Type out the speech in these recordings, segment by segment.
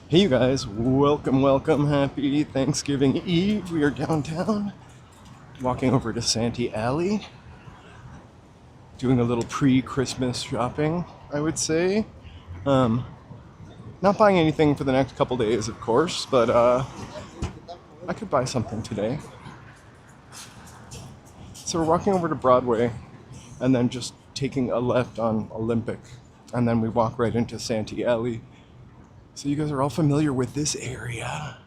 Hey you guys, welcome, happy Thanksgiving Eve. We are downtown, walking over to Santee Alley, doing a little pre-Christmas shopping, I would say. Um, Not buying anything for the next couple days, of course, but I could buy something today. So we're walking over to Broadway, and then just taking a left on Olympic, and then we walk right into Santee Alley. So you guys are all familiar with this area.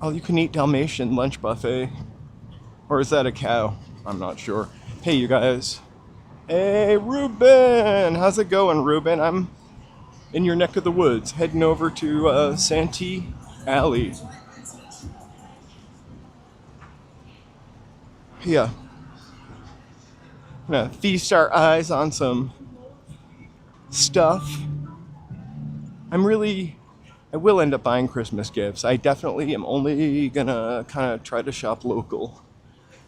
All you can eat Dalmatian lunch buffet. Or is that a cow? I'm not sure. Hey, you guys. Hey, Ruben! How's it going, Ruben? I'm in your neck of the woods, heading over to Santee Alley. Yeah. Gonna feast our eyes on some stuff. I will end up buying Christmas gifts. I definitely am only gonna kind of try to shop local.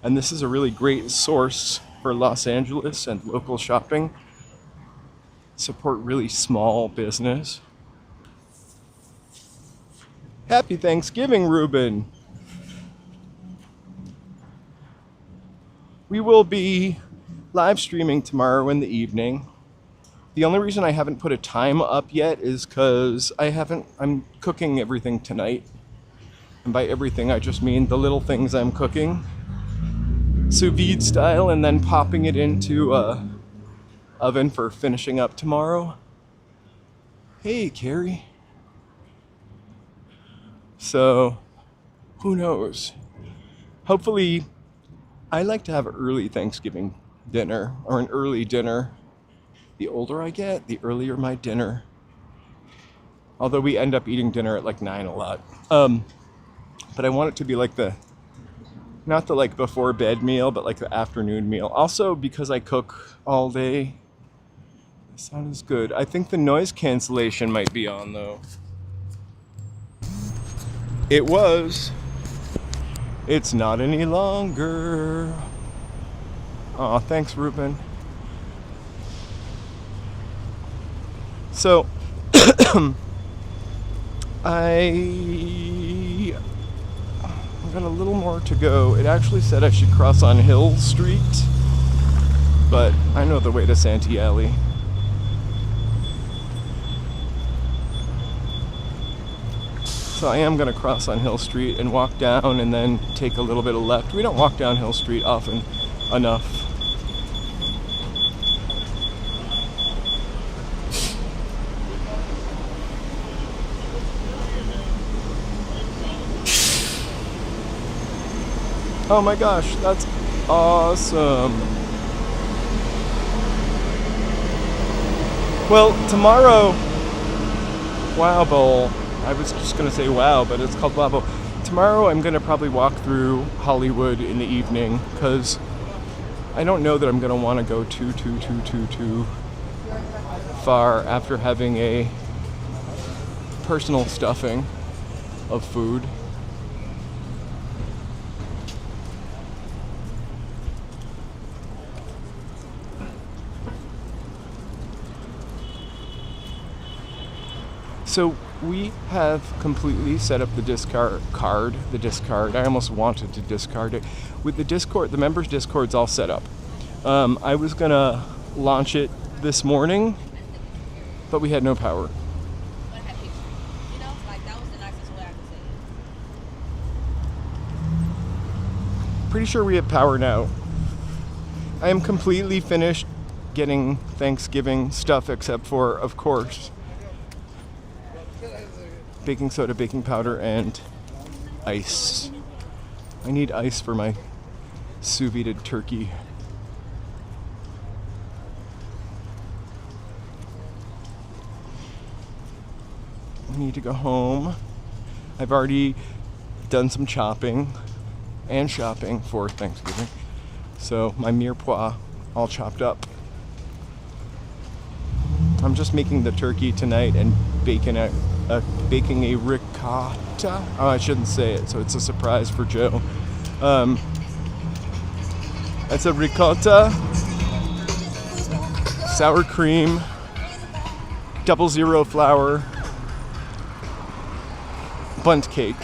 And this is a really great source for Los Angeles and local shopping. Support really small business. Happy Thanksgiving, Ruben! We will be live streaming tomorrow in the evening. The only reason I haven't put a time up yet is because I'm cooking everything tonight. And by everything, I just mean the little things I'm cooking. Sous vide style, and then popping it into oven for finishing up tomorrow. Hey, Carrie. So, who knows? Hopefully, I like to have early Thanksgiving dinner, or an early dinner. The older I get, the earlier my dinner. Although we end up eating dinner at like 9 a lot. But I want it to be like not the like before bed meal, but like the afternoon meal. Also, because I cook all day, the sound is good. I think the noise cancellation might be on though. It was. It's not any longer. Aw, thanks, Ruben. So, I got a little more to go. It actually said I should cross on Hill Street, but I know the way to Santee Alley. So I am going to cross on Hill Street and walk down and then take a little bit of left. We don't walk down Hill Street often enough. Oh my gosh, that's awesome. Well, tomorrow, Wow Bowl. I was just going to say wow, but it's called Wow Bowl. Tomorrow I'm going to probably walk through Hollywood in the evening because I don't know that I'm going to want to go too far after having a personal stuffing of food. So we have completely set up the discard. I almost wanted to discard it. With the Discord, the members' Discord's all set up. I was gonna launch it this morning, but we had no power. Pretty sure we have power now. I am completely finished getting Thanksgiving stuff except for, of course, baking soda, baking powder, and ice. I need ice for my sous vide turkey. I need to go home. I've already done some chopping and shopping for Thanksgiving. So my mirepoix all chopped up. I'm just making the turkey tonight and baking a ricotta. Oh, I shouldn't say it, so it's a surprise for Joe. It's a ricotta, sour cream, 00 flour, bundt cake.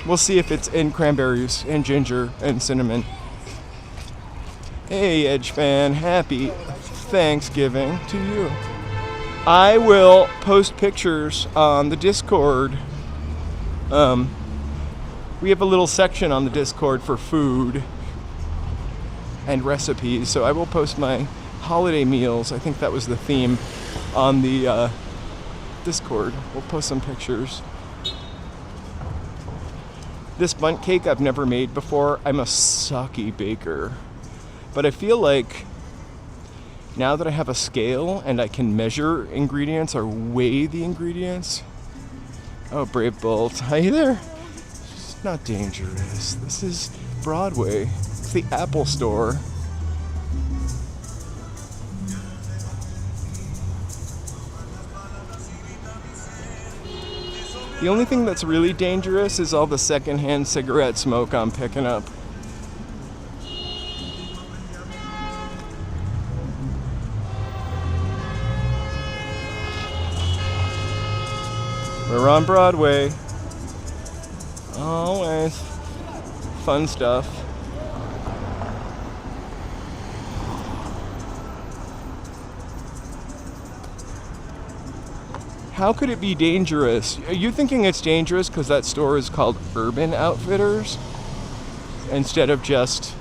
We'll see if it's in cranberries and ginger and cinnamon. Hey, Edge fan, happy Thanksgiving to you. I will post pictures on the Discord. We have a little section on the Discord for food and recipes, so I will post my holiday meals. I think that was the theme on the Discord. We'll post some pictures. This bundt cake I've never made before. I'm a sucky baker. But I feel like now that I have a scale and I can measure ingredients or weigh the ingredients. Oh, Brave Bolt. Hi there. It's not dangerous. This is Broadway. It's the Apple Store. The only thing that's really dangerous is all the secondhand cigarette smoke I'm picking up. We're on Broadway. Always fun stuff. How could it be dangerous? Are you thinking it's dangerous because that store is called Urban Outfitters instead of just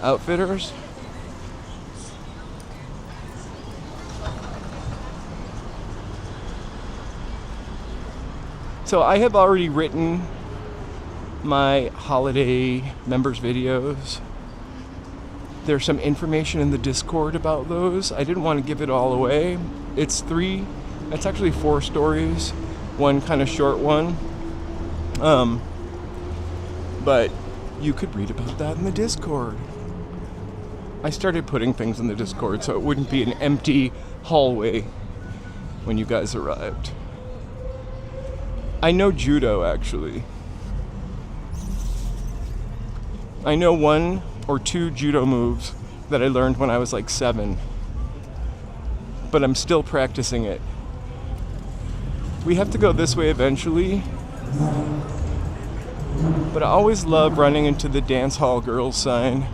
Outfitters? So I have already written my holiday members videos. There's some information in the Discord about those. I didn't want to give it all away. It's actually 4 stories, one kind of short one. But you could read about that in the Discord. I started putting things in the Discord so it wouldn't be an empty hallway when you guys arrived. I know judo, actually. I know 1 or 2 judo moves that I learned when I was like 7. But I'm still practicing it. We have to go this way eventually. But I always love running into the dance hall girls sign.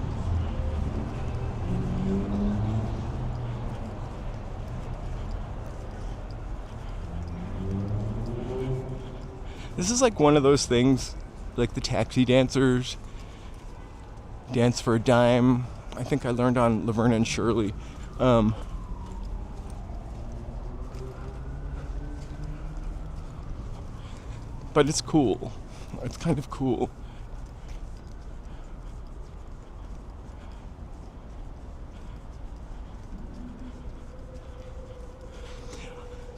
This is like one of those things, like the taxi dancers, dance for a dime. I think I learned on Laverne and Shirley. But it's cool. It's kind of cool.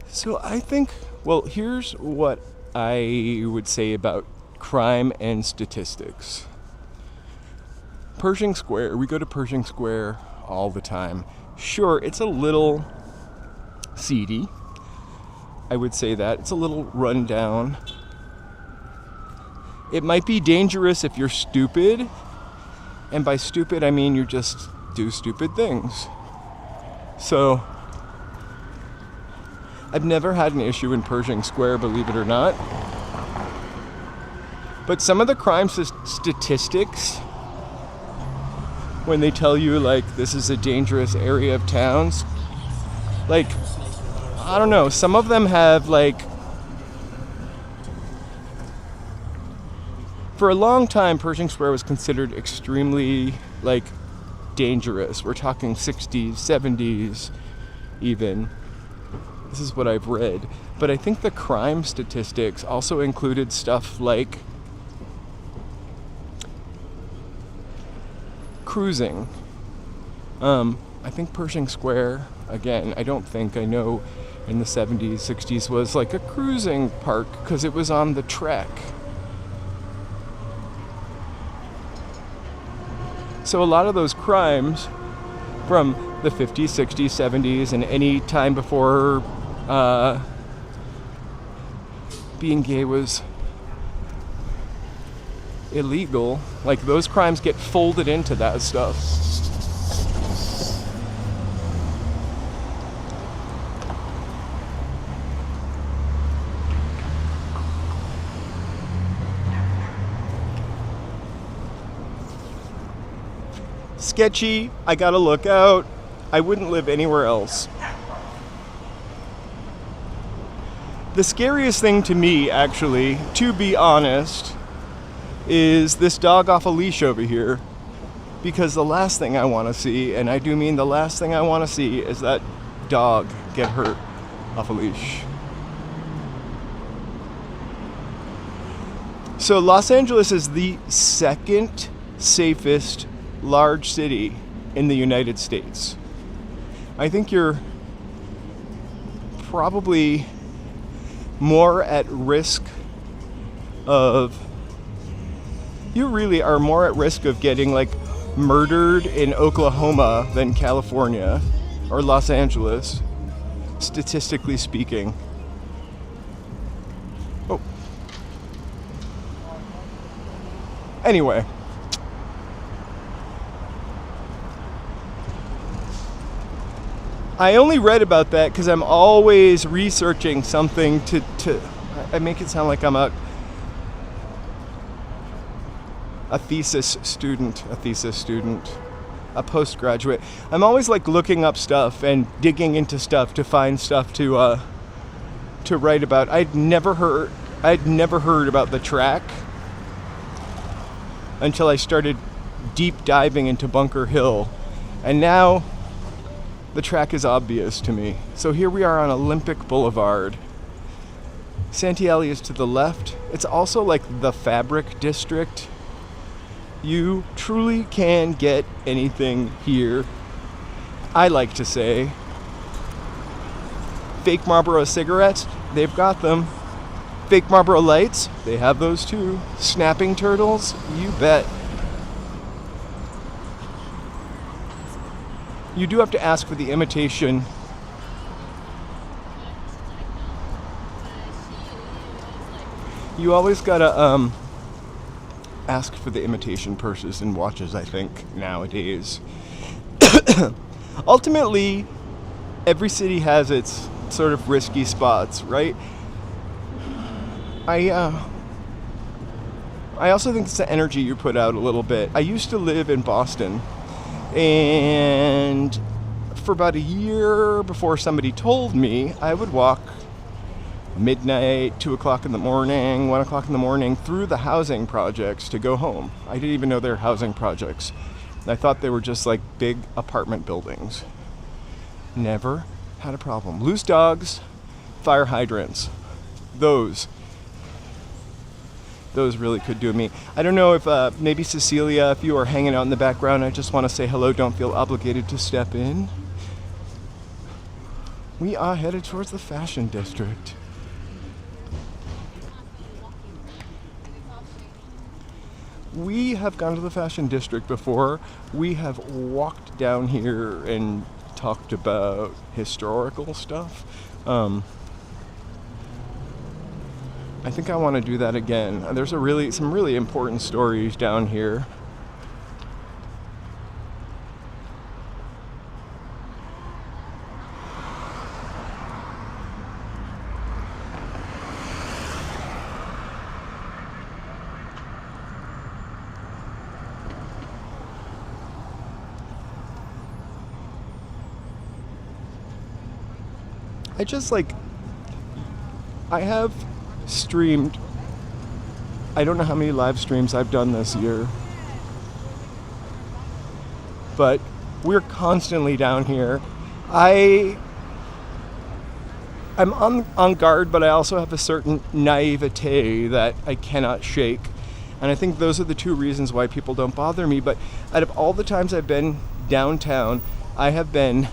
So I think, well, here's what I would say about crime and statistics. Pershing Square, we go to Pershing Square all the time. Sure, it's a little seedy. I would say that. It's a little run down. It might be dangerous if you're stupid. And by stupid, I mean you just do stupid things. So, I've never had an issue in Pershing Square, believe it or not. But some of the crime statistics, when they tell you, like, this is a dangerous area of towns, like, I don't know, some of them have, like, for a long time, Pershing Square was considered extremely, like, dangerous. We're talking 60s, 70s, even. This is what I've read. But I think the crime statistics also included stuff like cruising. I think Pershing Square, again, I know in the 70s, 60s was like a cruising park because it was on the trek. So a lot of those crimes, from the 50s, 60s, 70s, and any time before being gay was illegal. Like, those crimes get folded into that stuff. Sketchy. I gotta look out. I wouldn't live anywhere else. The scariest thing to me, actually, to be honest, is this dog off a leash over here. Because the last thing I want to see, and I do mean the last thing I want to see, is that dog get hurt off a leash. So Los Angeles is the second safest large city in the United States. I think you're probably more at risk of, you really are more at risk of getting like murdered in Oklahoma than California or Los Angeles, statistically speaking. Oh. Anyway. I only read about that because I'm always researching something to I make it sound like I'm a thesis student, a postgraduate. I'm always like looking up stuff and digging into stuff to find stuff to write about. I'd never heard about the track until I started deep diving into Bunker Hill, and now the track is obvious to me. So here we are on Olympic Boulevard. Santee Alley is to the left. It's also like the fabric district. You truly can get anything here. I like to say. Fake Marlboro cigarettes, they've got them. Fake Marlboro lights, they have those too. Snapping turtles, you bet. You do have to ask for the imitation. You always gotta ask for the imitation purses and watches, I think, nowadays. Ultimately, every city has its sort of risky spots, right? I also think it's the energy you put out a little bit. I used to live in Boston, and for about a year before somebody told me, I would walk midnight, 2 o'clock in the morning, 1 o'clock in the morning through the housing projects to go home. I didn't even know they were housing projects. I thought they were just like big apartment buildings. Never had a problem. Loose dogs, fire hydrants. Those really could do me. I don't know if maybe Cecilia, if you are hanging out in the background, I just want to say hello. Don't feel obligated to step in. We are headed towards the fashion district. We have gone to the fashion district before. We have walked down here and talked about historical stuff. I think I want to do that again. There's some really important stories down here. I have streamed, I don't know how many live streams I've done this year, but we're constantly down here. I'm on guard, but I also have a certain naivete that I cannot shake. And I think those are the two reasons why people don't bother me. But out of all the times I've been downtown, I have been,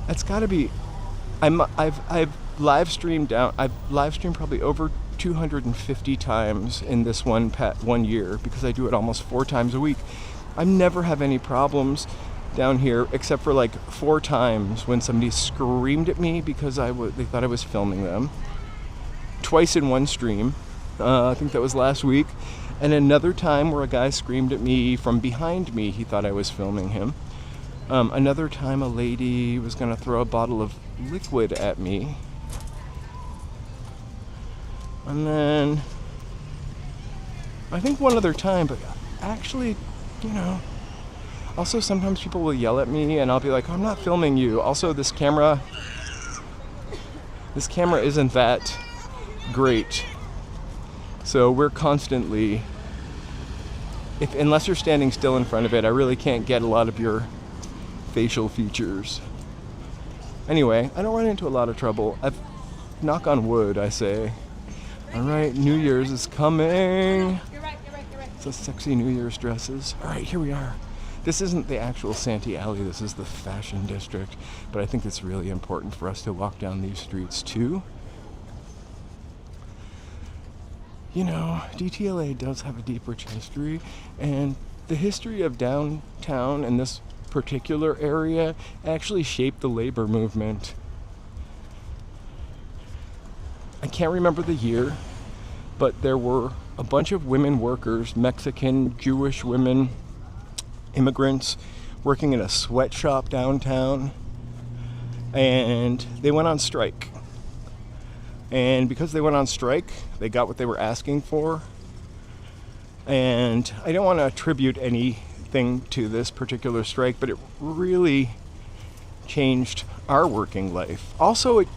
it's got to be, I've live streamed probably over 250 times in this one year, because I do it almost 4 times a week. I never have any problems down here, except for like 4 times when somebody screamed at me because they thought I was filming them. Twice in one stream. I think that was last week. And another time where a guy screamed at me from behind me. He thought I was filming him. Another time a lady was going to throw a bottle of liquid at me. And then I think one other time, but actually, also sometimes people will yell at me and I'll be like, I'm not filming you. Also, this camera isn't that great. So we're constantly, unless you're standing still in front of it, I really can't get a lot of your facial features. Anyway, I don't run into a lot of trouble. Knock on wood, I say. All right, New Year's is coming. You're right. It's a sexy New Year's dresses. All right, here we are. This isn't the actual Santee Alley. This is the fashion district. But I think it's really important for us to walk down these streets too. DTLA does have a deep, rich history. And the history of downtown in this particular area actually shaped the labor movement. I can't remember the year, but there were a bunch of women workers, Mexican, Jewish women, immigrants, working in a sweatshop downtown, and they went on strike. And because they went on strike, they got what they were asking for. And I don't want to attribute anything to this particular strike, but it really changed our working life. Also, it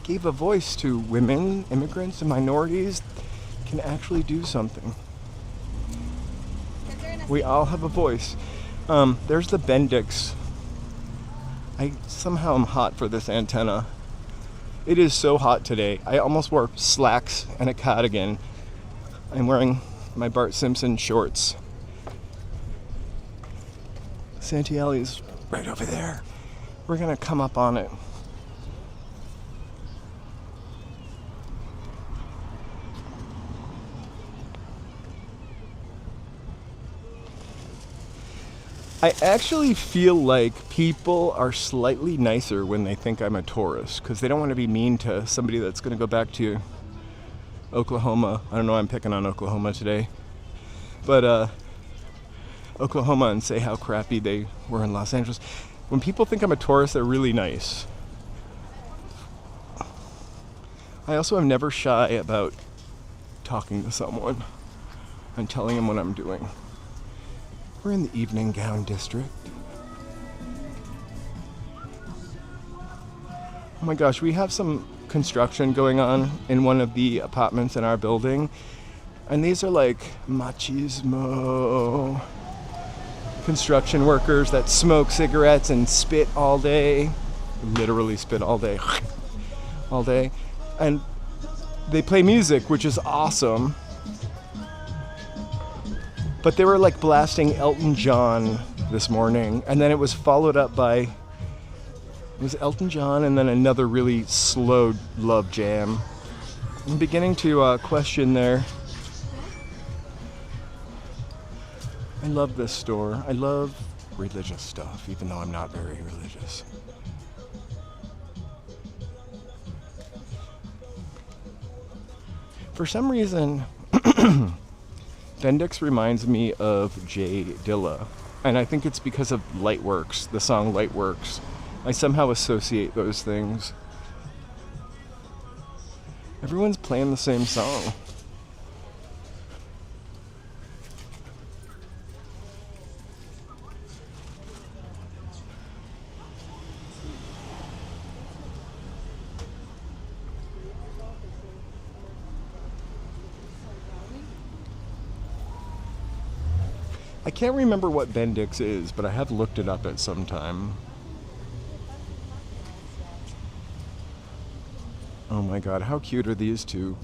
gave a voice to women, immigrants, and minorities can actually do something. We all have a voice. There's the Bendix. I somehow am hot for this antenna. It is so hot today. I almost wore slacks and a cardigan. I'm wearing my Bart Simpson shorts. Santee Alley's right over there. We're gonna come up on it. I actually feel like people are slightly nicer when they think I'm a tourist because they don't want to be mean to somebody that's going to go back to Oklahoma. I don't know, I'm picking on Oklahoma today. But Oklahoma and say how crappy they were in Los Angeles. When people think I'm a tourist, they're really nice. I also am never shy about talking to someone and telling them what I'm doing. We're in the evening gown district. Oh my gosh, we have some construction going on in one of the apartments in our building. And these are like machismo construction workers that smoke cigarettes and spit all day. Literally spit all day. All day. And they play music, which is awesome. But they were like blasting Elton John this morning, and then it was followed up by, it was Elton John and then another really slow love jam. I'm beginning to question there. I love this store. I love religious stuff, even though I'm not very religious. For some reason, Bendix reminds me of Jay Dilla, and I think it's because of Lightworks, the song Lightworks. I somehow associate those things. Everyone's playing the same song. I can't remember what Bendix is, but I have looked it up at some time. Oh my god, how cute are these two?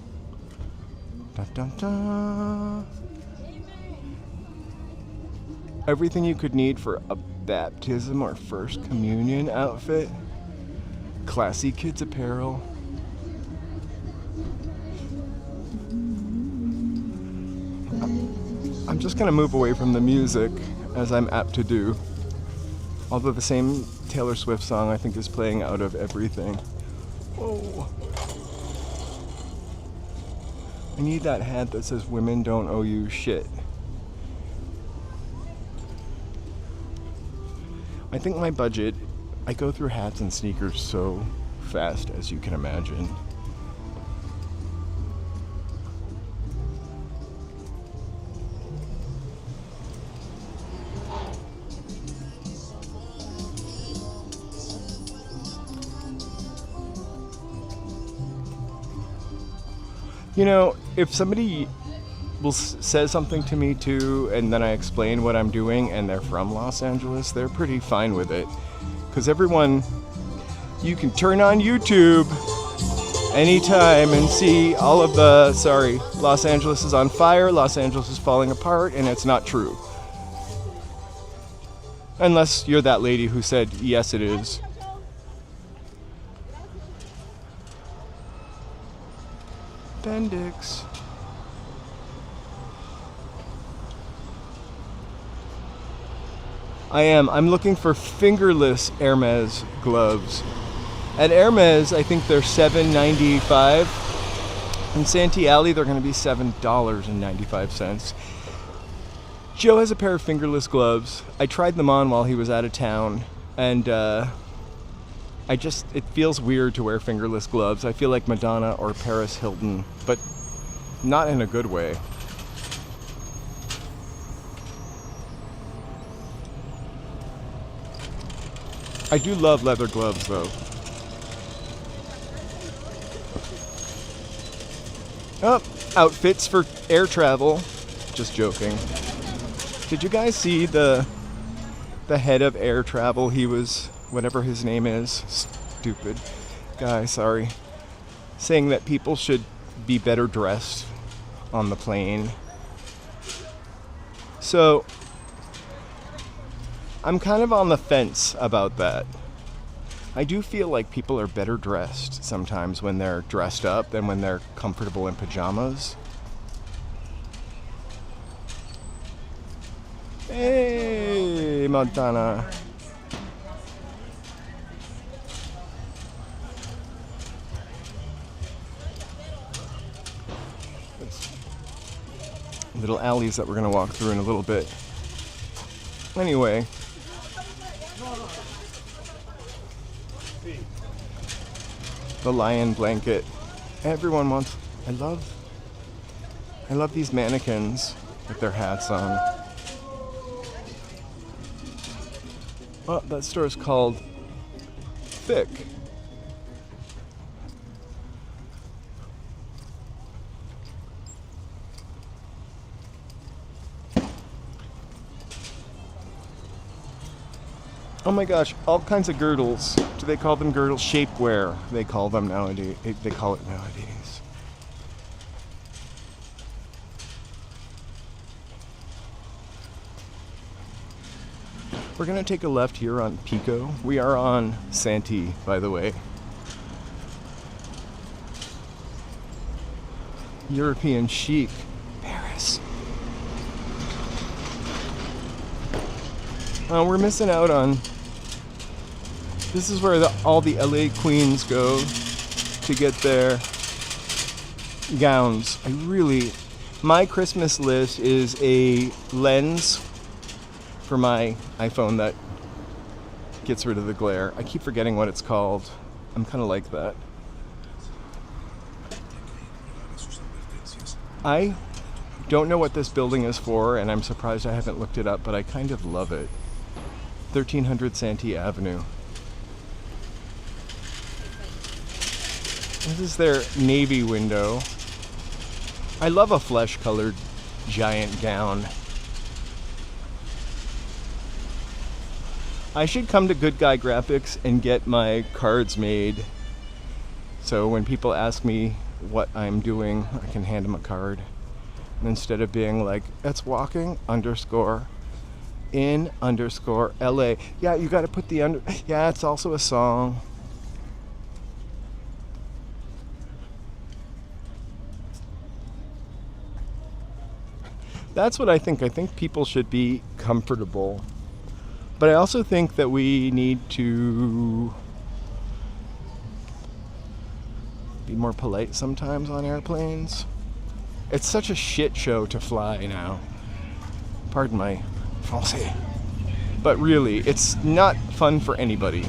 Dun, dun, dun. Everything you could need for a baptism or first communion outfit. Classy kids apparel. I'm just gonna move away from the music. as I'm apt to do. Although the same Taylor Swift song I think is playing out of everything. Whoa. I need that hat that says women don't owe you shit. I think my budget, I go through hats and sneakers so fast, as you can imagine. You know, if somebody says something to me too, and then I explain what I'm doing, and they're from Los Angeles, they're pretty fine with it. Because everyone, you can turn on YouTube anytime and see all of the, Los Angeles is on fire, Los Angeles is falling apart, and it's not true. Unless you're that lady who said, yes, it is. Bendix. I'm looking for fingerless Hermes gloves. At Hermes, I think they're $7.95. In Santee Alley, they're going to be $7.95. Joe has a pair of fingerless gloves. I tried them on while he was out of town, and it feels weird to wear fingerless gloves. I feel like Madonna or Paris Hilton, but not in a good way. I do love leather gloves, though. Oh, outfits for air travel. Just joking. Did you guys see the head of air travel? He was, whatever his name is, stupid guy, sorry, saying that people should be better dressed on the plane. So I'm kind of on the fence about that. I do feel like people are better dressed sometimes when they're dressed up than when they're comfortable in pajamas. Hey, Montana. Little alleys that we're going to walk through in a little bit. Anyway. The lion blanket. Everyone wants. I love these mannequins with their hats on. Oh, that store is called Thick. Oh my gosh, all kinds of girdles. Do they call them girdles? Shapewear, they call them nowadays. They call it nowadays. We're gonna take a left here on Pico. We are on Santee, by the way. European chic, Paris. We're missing out on. This is where all the LA queens go to get their gowns. My Christmas list is a lens for my iPhone that gets rid of the glare. I keep forgetting what it's called. I'm kind of like that. I don't know what this building is for, and I'm surprised I haven't looked it up, but I kind of love it. 1300 Santee Avenue. This is their navy window. I love a flesh-colored giant gown. I should come to Good Guy Graphics and get my cards made. So when people ask me what I'm doing, I can hand them a card. And instead of being like, it's walking _in _LA. Yeah, you gotta put the under. Yeah, it's also a song. That's what I think. I think people should be comfortable. But I also think that we need to be more polite sometimes on airplanes. It's such a shit show to fly now. Pardon my français. But really, it's not fun for anybody.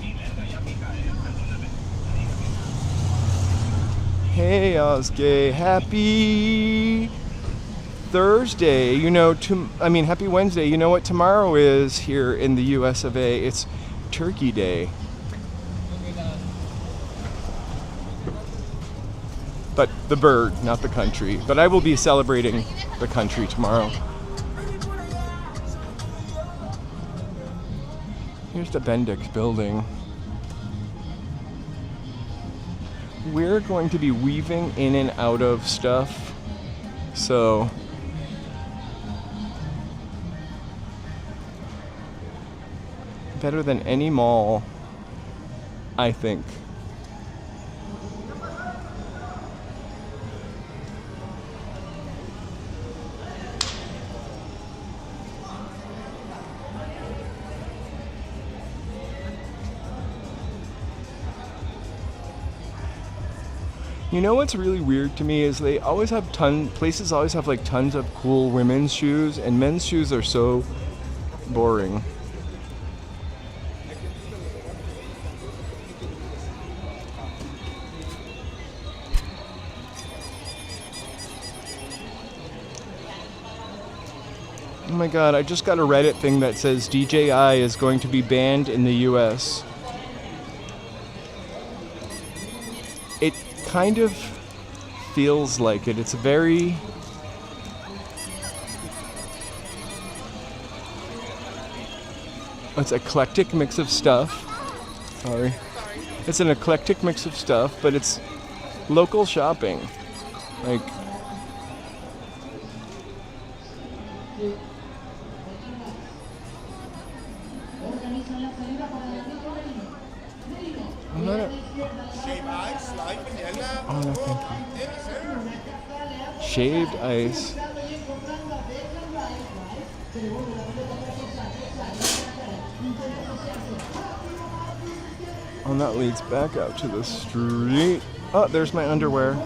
Hey, Osgay, happy Thursday. Happy Wednesday. You know what tomorrow is here in the US of A? It's Turkey Day. But the bird, not the country. But I will be celebrating the country tomorrow. Here's the Bendix building. We're going to be weaving in and out of stuff. So better than any mall, I think. You know what's really weird to me is they always have places always have like tons of cool women's shoes, and men's shoes are so boring. Oh my god, I just got a Reddit thing that says DJI is going to be banned in the US. It kind of feels like it. It's it's an eclectic mix of stuff. Sorry. It's an eclectic mix of stuff, but it's local shopping. Like, I'm not a... Oh, no, thank you. Shaved ice. Oh, and that leads back out to the street. Oh, there's my underwear.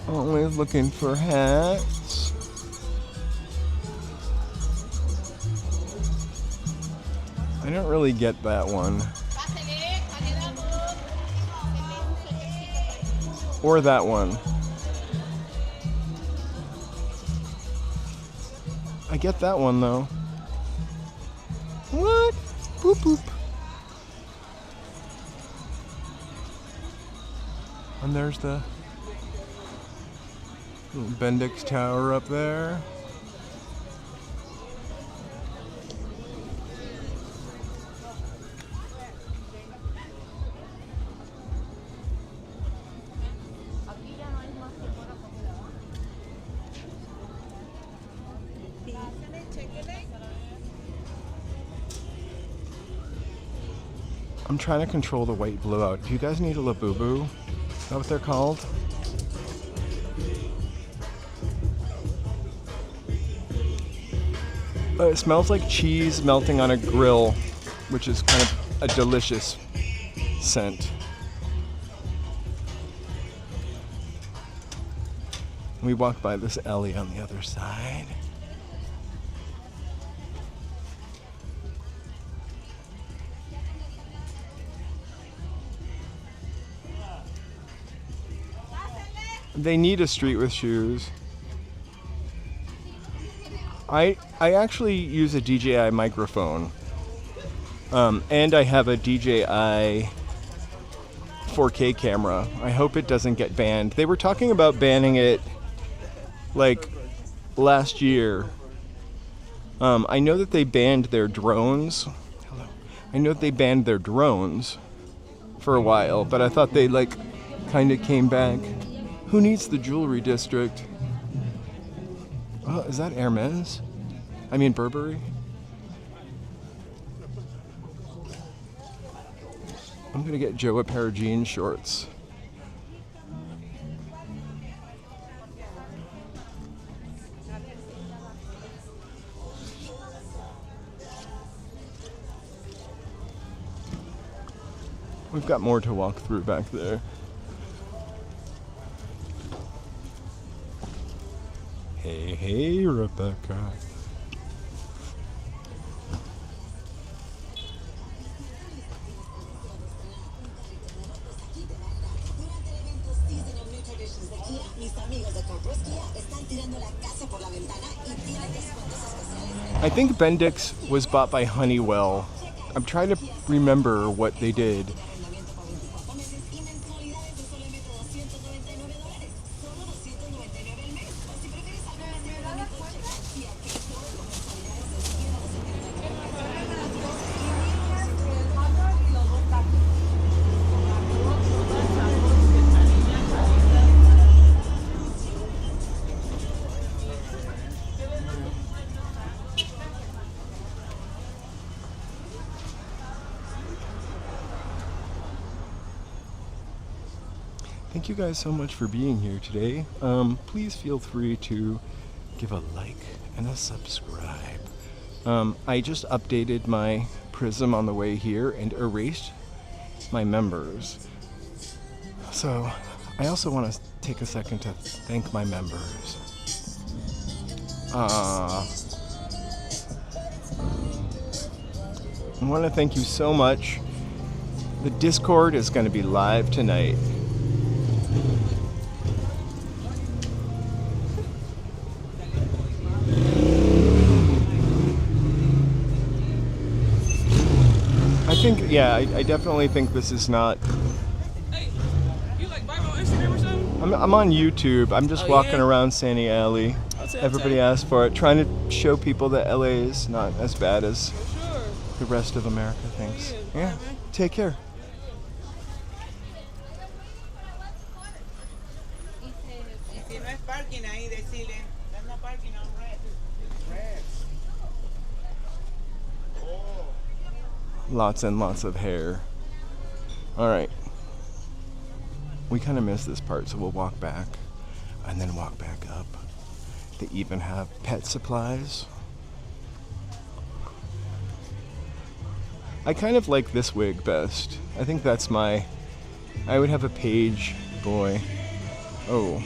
Always looking for hats. I don't really get that one. Or that one. I get that one though. What? Boop boop. And there's the little Bendix Tower up there. I'm trying to control the white blowout. Do you guys need a Labubu? Is that what they're called? It smells like cheese melting on a grill, which is kind of a delicious scent. We walked by this alley on the other side. They need a street with shoes. I actually use a DJI microphone, and I have a DJI 4K camera. I hope it doesn't get banned. They were talking about banning it like last year. I know that they banned their drones. Hello. I know that they banned their drones. for a while, but I thought they like kind of came back. Who needs the jewelry district? Oh, is that Hermes? I mean Burberry? I'm gonna get Joe a pair of jean shorts. We've got more to walk through back there. Hey, hey, Rebecca. I think Bendix was bought by Honeywell. I'm trying to remember what they did. Thank you guys so much for being here today. Please feel free to give a like and a subscribe. I just updated my Prism on the way here and erased my members. So I also want to take a second to thank my members. I want to thank you so much. The Discord is going to be live tonight. I definitely think this is not. Hey, you like Bible on Instagram or something? I'm on YouTube. I'm just walking around Santee Alley. Everybody asked for it. Trying to show people that LA is not as bad as the rest of America thinks. Yeah. Take care. Lots and lots of hair. Alright. We kind of missed this part, so we'll walk back and then walk back up. They even have pet supplies. I kind of like this wig best. I think that's I would have a page boy. Oh.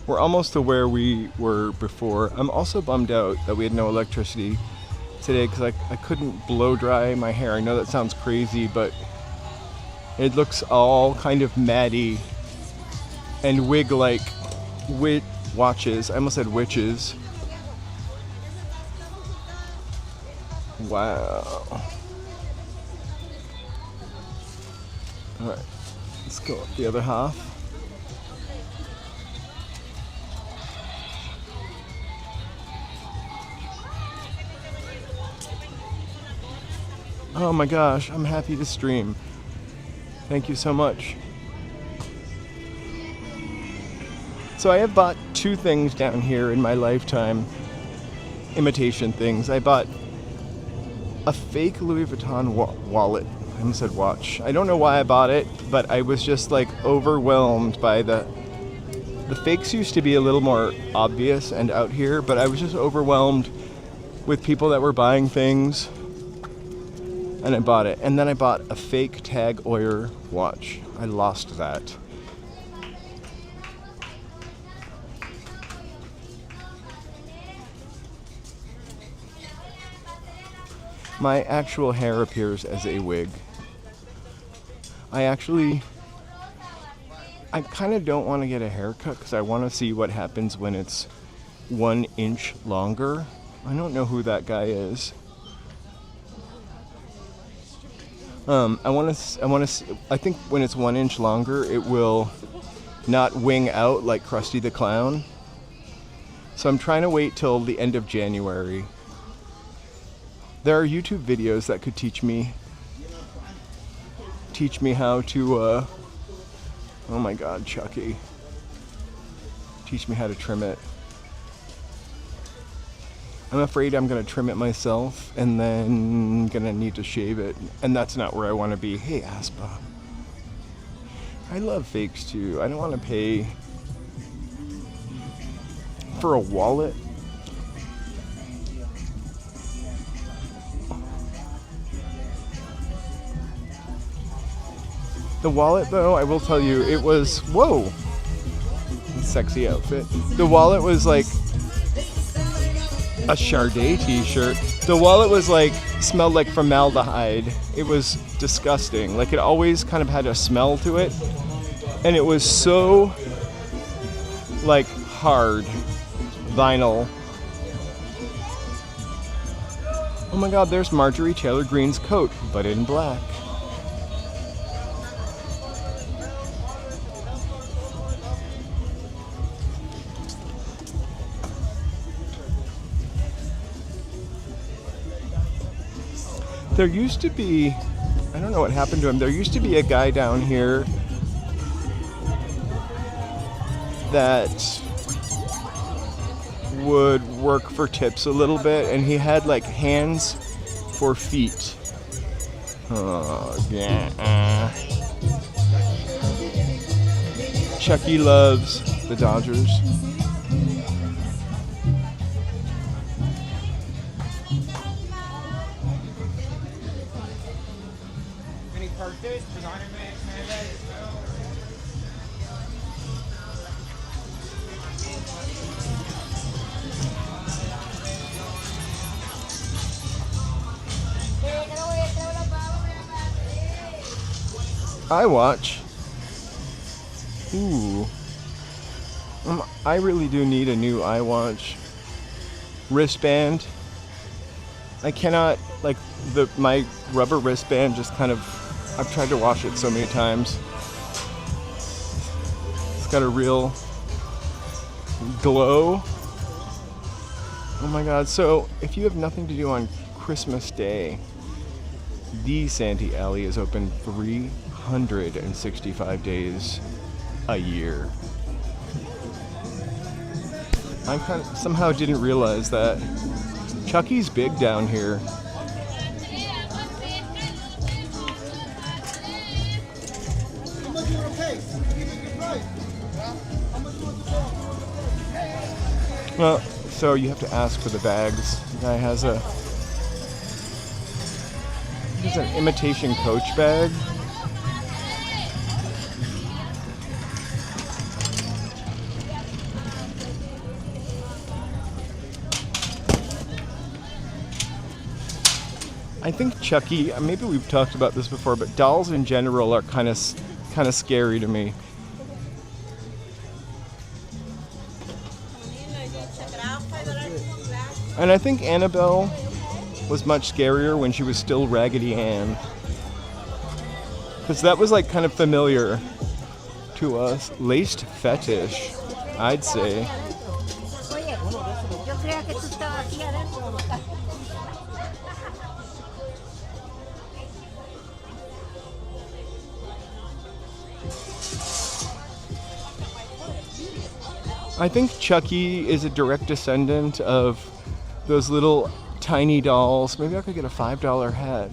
We're almost to where we were before. I'm also bummed out that we had no electricity today because I couldn't blow dry my hair. I know that sounds crazy, but it looks all kind of matty and wig-like. Watches. I almost said witches. Wow. Alright, let's go up the other half. Oh my gosh, I'm happy to stream. Thank you so much. So I have bought 2 things down here in my lifetime. Imitation things. I bought a fake Louis Vuitton wallet. I almost said watch. I don't know why I bought it, but I was just like overwhelmed by the fakes used to be a little more obvious and out here, but I was just overwhelmed with people that were buying things. And I bought it. And then I bought a fake Tag Heuer watch. I lost that. My actual hair appears as a wig. I kind of don't want to get a haircut because I want to see what happens when it's 1 inch longer. I don't know who that guy is. I think when it's 1 inch longer, it will not wing out like Krusty the Clown. So I'm trying to wait till the end of January. There are YouTube videos that could teach me how to, oh my God, Chucky. Teach me how to trim it. I'm afraid I'm gonna trim it myself and then gonna need to shave it. And that's not where I wanna be. Hey, Aspa. I love fakes too. I don't wanna pay for a wallet. The wallet though, I will tell you, it was, whoa, sexy outfit. The wallet was like a Charday t-shirt. The wallet was like, smelled like formaldehyde. It was disgusting. Like it always kind of had a smell to it. And it was so like hard vinyl. Oh my God, there's Marjorie Taylor Greene's coat, but in black. There used to be, I don't know what happened to him, there used to be a guy down here that would work for tips a little bit, and he had like hands for feet. Oh, yeah. Chucky loves the Dodgers. iWatch. Ooh. I really do need a new iWatch. Wristband. I cannot, like, my rubber wristband just kind of, I've tried to wash it so many times. It's got a real glow. Oh my God. So if you have nothing to do on Christmas Day, the Santee Alley is open 365 days a year. I kind of somehow didn't realize that. Chucky's big down here. Well, so you have to ask for the bags. The guy has an imitation Coach bag. I think Chucky, maybe we've talked about this before, but dolls in general are kind of scary to me. And I think Annabelle was much scarier when she was still Raggedy Ann. Because that was like kind of familiar to us. Laced fetish, I'd say. I think Chucky is a direct descendant of those little tiny dolls. Maybe I could get a $5 hat.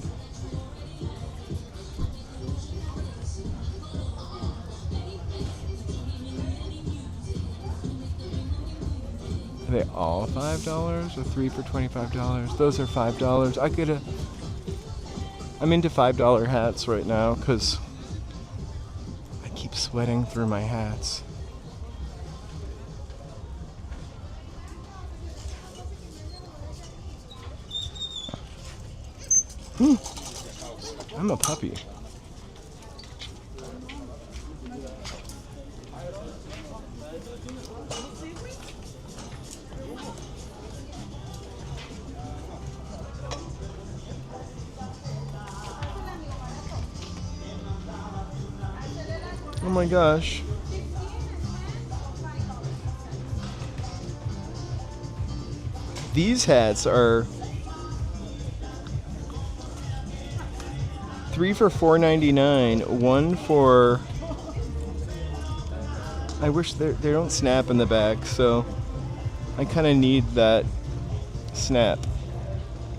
Are they all $5 or 3 for $25? Those are $5. I'm into $5 hats right now because I keep sweating through my hats. I'm a puppy. Oh my gosh. These hats are 3 for $4.99, 1 for... I wish they don't snap in the back, so I kind of need that snap.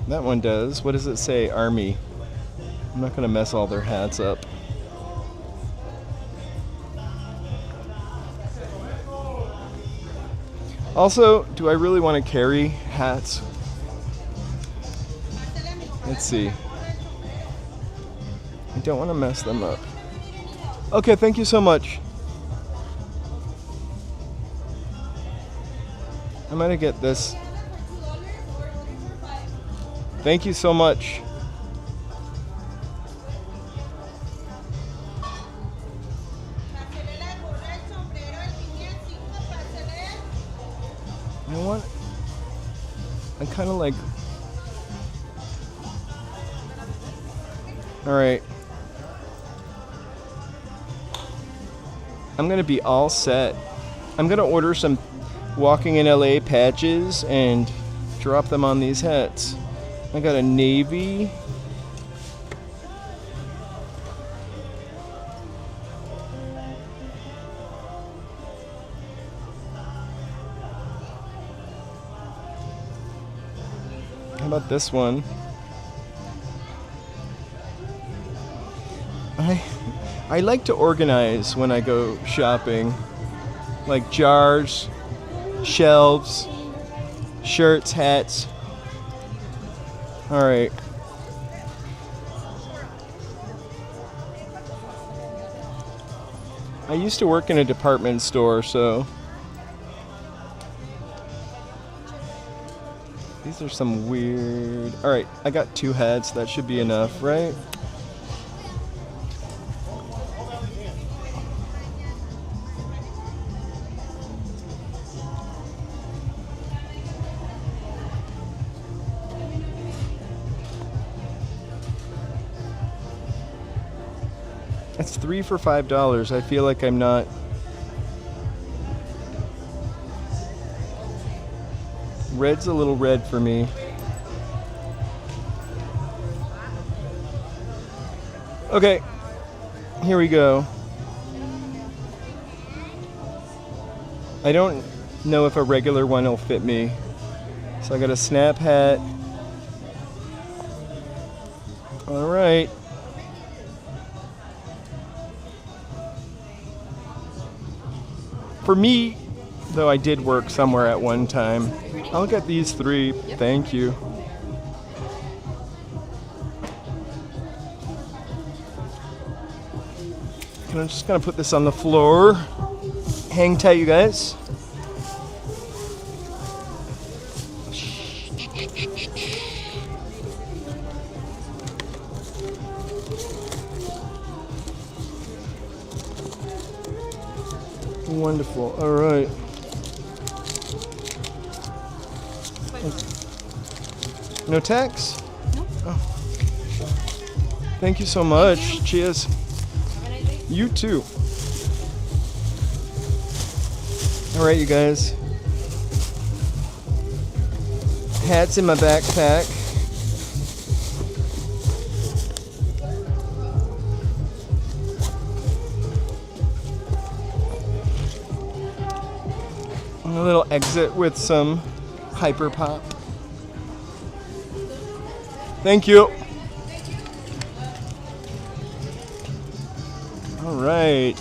That one does. What does it say? Army. I'm not going to mess all their hats up. Also, do I really want to carry hats? Let's see. I don't want to mess them up. Okay, thank you so much. I'm gonna get this. Thank you so much. I kind of like... Alright. I'm going to be all set. I'm going to order some Walking in LA patches and drop them on these hats. I got a navy. How about this one? I like to organize when I go shopping, like jars, shelves, shirts, hats. All right. I used to work in a department store, so these are some weird... All right, I got 2 hats. That should be enough, right? That's 3 for $5. I feel like I'm not... Red's a little red for me. Okay, here we go. I don't know if a regular one will fit me. So I got a snap hat. All right. For me, though I did work somewhere at one time, I'll get these 3. Thank you. I'm just gonna put this on the floor. Hang tight, you guys. Wonderful. All right. No tax? No. Oh. Thank you so much. Cheers. You too. All right, you guys. Hats in my backpack. A little exit with some Hyper Pop. Thank you. All right.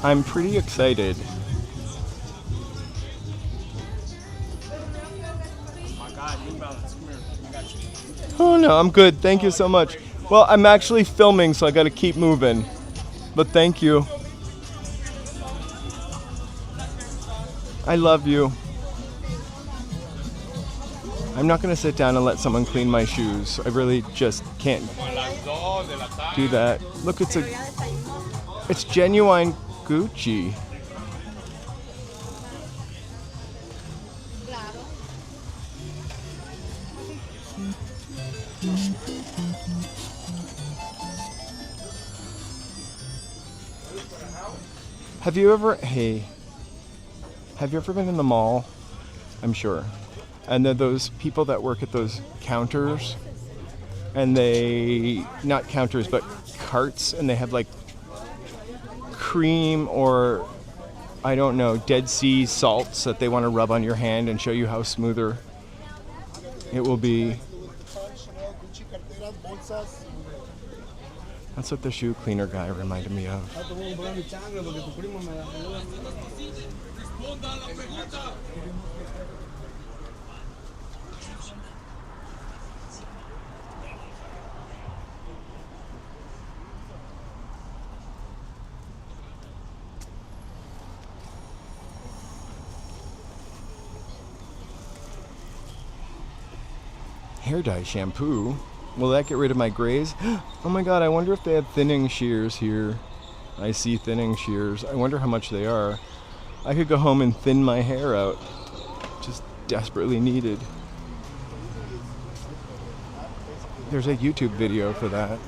I'm pretty excited. Oh no, I'm good. Thank you so much. Well, I'm actually filming, so I got to keep moving. But thank you. I love you. I'm not going to sit down and let someone clean my shoes. I really just can't do that. Look, it's genuine Gucci. Have you ever been in the mall? I'm sure. And then those people that work at those counters, and they, not counters, but carts, and they have like cream or, I don't know, Dead Sea salts that they want to rub on your hand and show you how smoother it will be. That's what the shoe cleaner guy reminded me of. Hair dye shampoo. Will that get rid of my grays? Oh my god, I wonder if they have thinning shears here. I see thinning shears. I wonder how much they are. I could go home and thin my hair out. Just desperately needed. There's a YouTube video for that.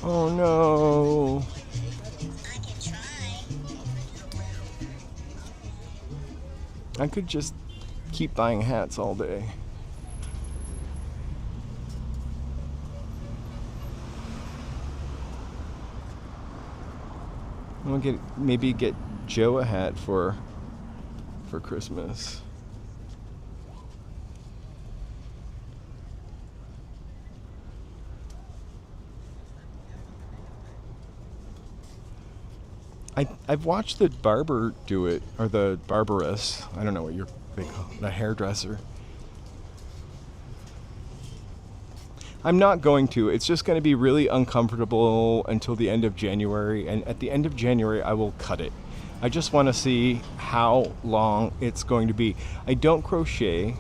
Oh no. I could just keep buying hats all day. I'll maybe get Joe a hat for Christmas. I've watched the barber do it, or the barberess. I don't know what they call it, the hairdresser. I'm not going to. It's just going to be really uncomfortable until the end of January, and at the end of January I will cut it. I just want to see how long it's going to be. I don't crochet.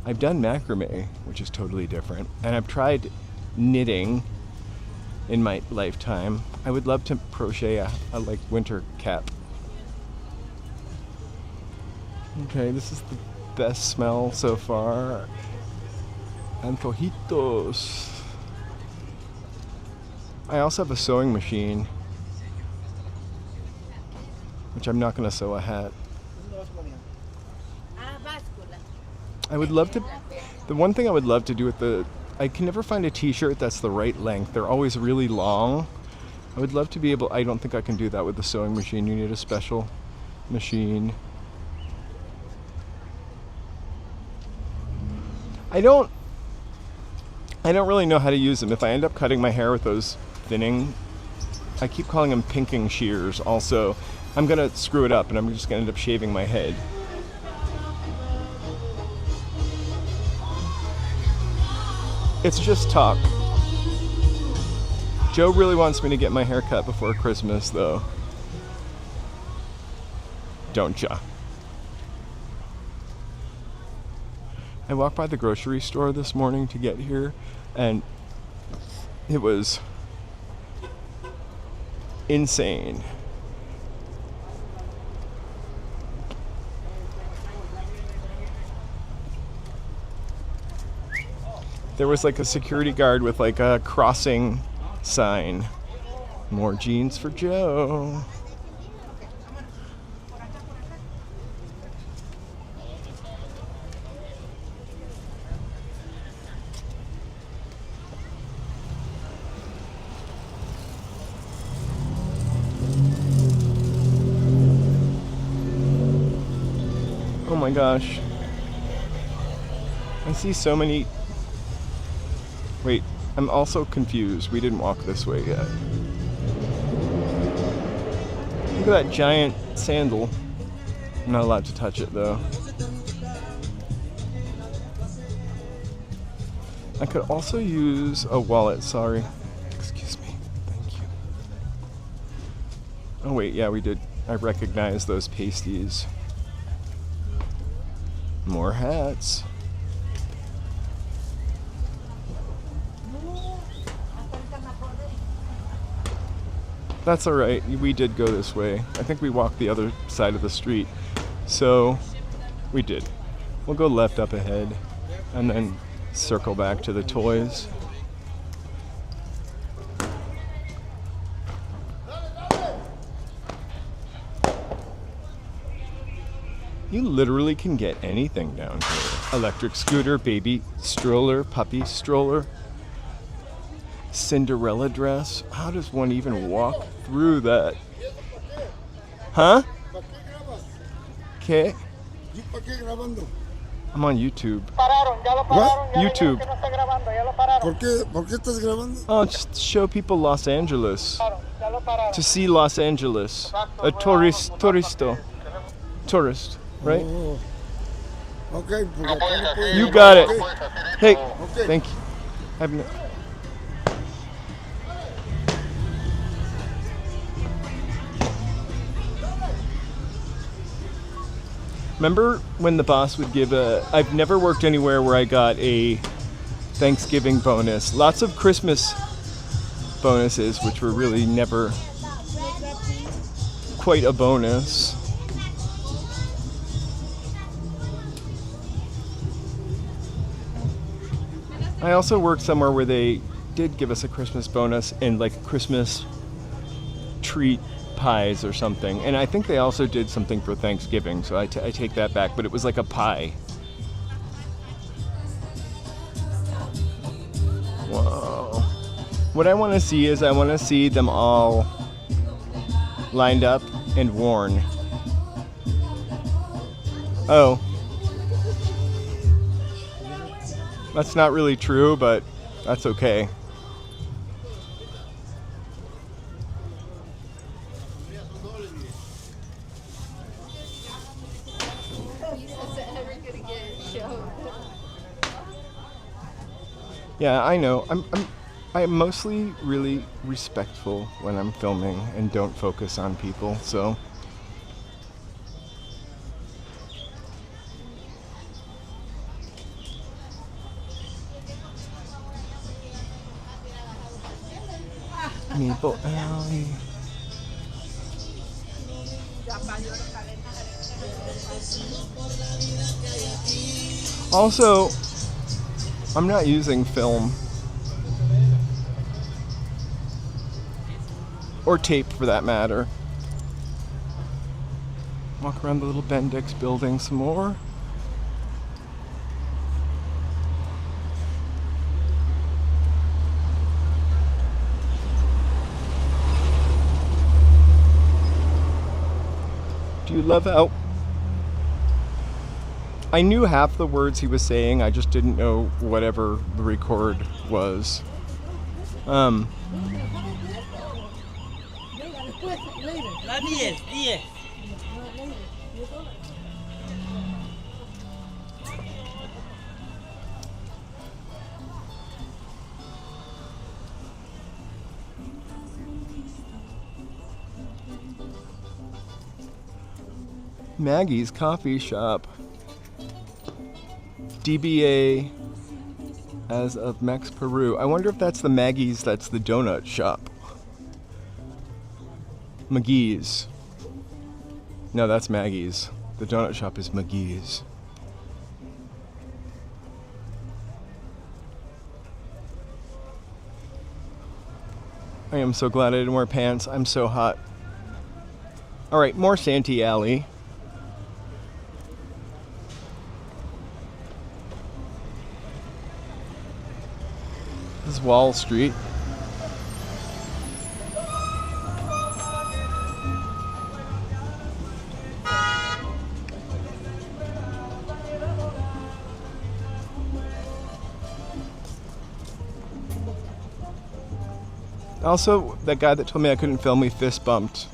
I've done macrame, which is totally different, and I've tried knitting in my lifetime. I would love to crochet a like winter cap. Okay, this is the best smell so far. Antojitos. I also have a sewing machine, which I'm not going to sew a hat. I would love to, the one thing I would love to do with I can never find a t-shirt that's the right length. They're always really long. I would love to be able, I don't think I can do that with the sewing machine. You need a special machine. I don't really know how to use them. If I end up cutting my hair with those thinning, I keep calling them pinking shears also, I'm gonna screw it up and I'm just gonna end up shaving my head. It's just talk. Joe really wants me to get my hair cut before Christmas, though. Don't ya? I walked by the grocery store this morning to get here, and it was insane. There was like a security guard with like a crossing sign. More jeans for Joe. Oh my gosh. I see so many. Wait, I'm also confused. We didn't walk this way yet. Look at that giant sandal. I'm not allowed to touch it though. I could also use a wallet, sorry. Excuse me, thank you. Oh wait, yeah, we did. I recognize those pasties. More hats. That's all right. We did go this way. I think we walked the other side of the street. So we did. We'll go left up ahead and then circle back to the toys. You literally can get anything down here. Electric scooter, baby stroller, puppy stroller, Cinderella dress. How does one even walk through that? Huh? Okay. I'm on YouTube. What? YouTube. ¿Por qué estás grabando? Oh, just to show people Los Angeles. To see Los Angeles. A tourist, right? Oh. Okay, porque acá no puedo You grabar, got it. okay? Hey, Okay. thank you. Remember when the boss would give I've never worked anywhere where I got a Thanksgiving bonus. Lots of Christmas bonuses, which were really never quite a bonus. I also worked somewhere where they did give us a Christmas bonus and like Christmas treat pies or something. And I think they also did something for Thanksgiving, so I take that back, but it was like a pie. Whoa. What I want to see is I want to see them all lined up and worn. Oh. That's not really true, but that's okay. Yeah, I know. I'm mostly really respectful when I'm filming and don't focus on people, so. Maple Alley. Also, I'm not using film or tape for that matter. Walk around the little Bendix building some more. Do you love how I knew half the words he was saying, I just didn't know whatever the record was. Maggie's Coffee Shop. DBA as of Mex, Peru. I wonder if that's the Maggie's, that's the donut shop. McGee's. No, that's Maggie's. The donut shop is McGee's. I am so glad I didn't wear pants. I'm so hot. Alright, more Santee Alley. This is Wall Street. Also, that guy that told me I couldn't film me fist bumped.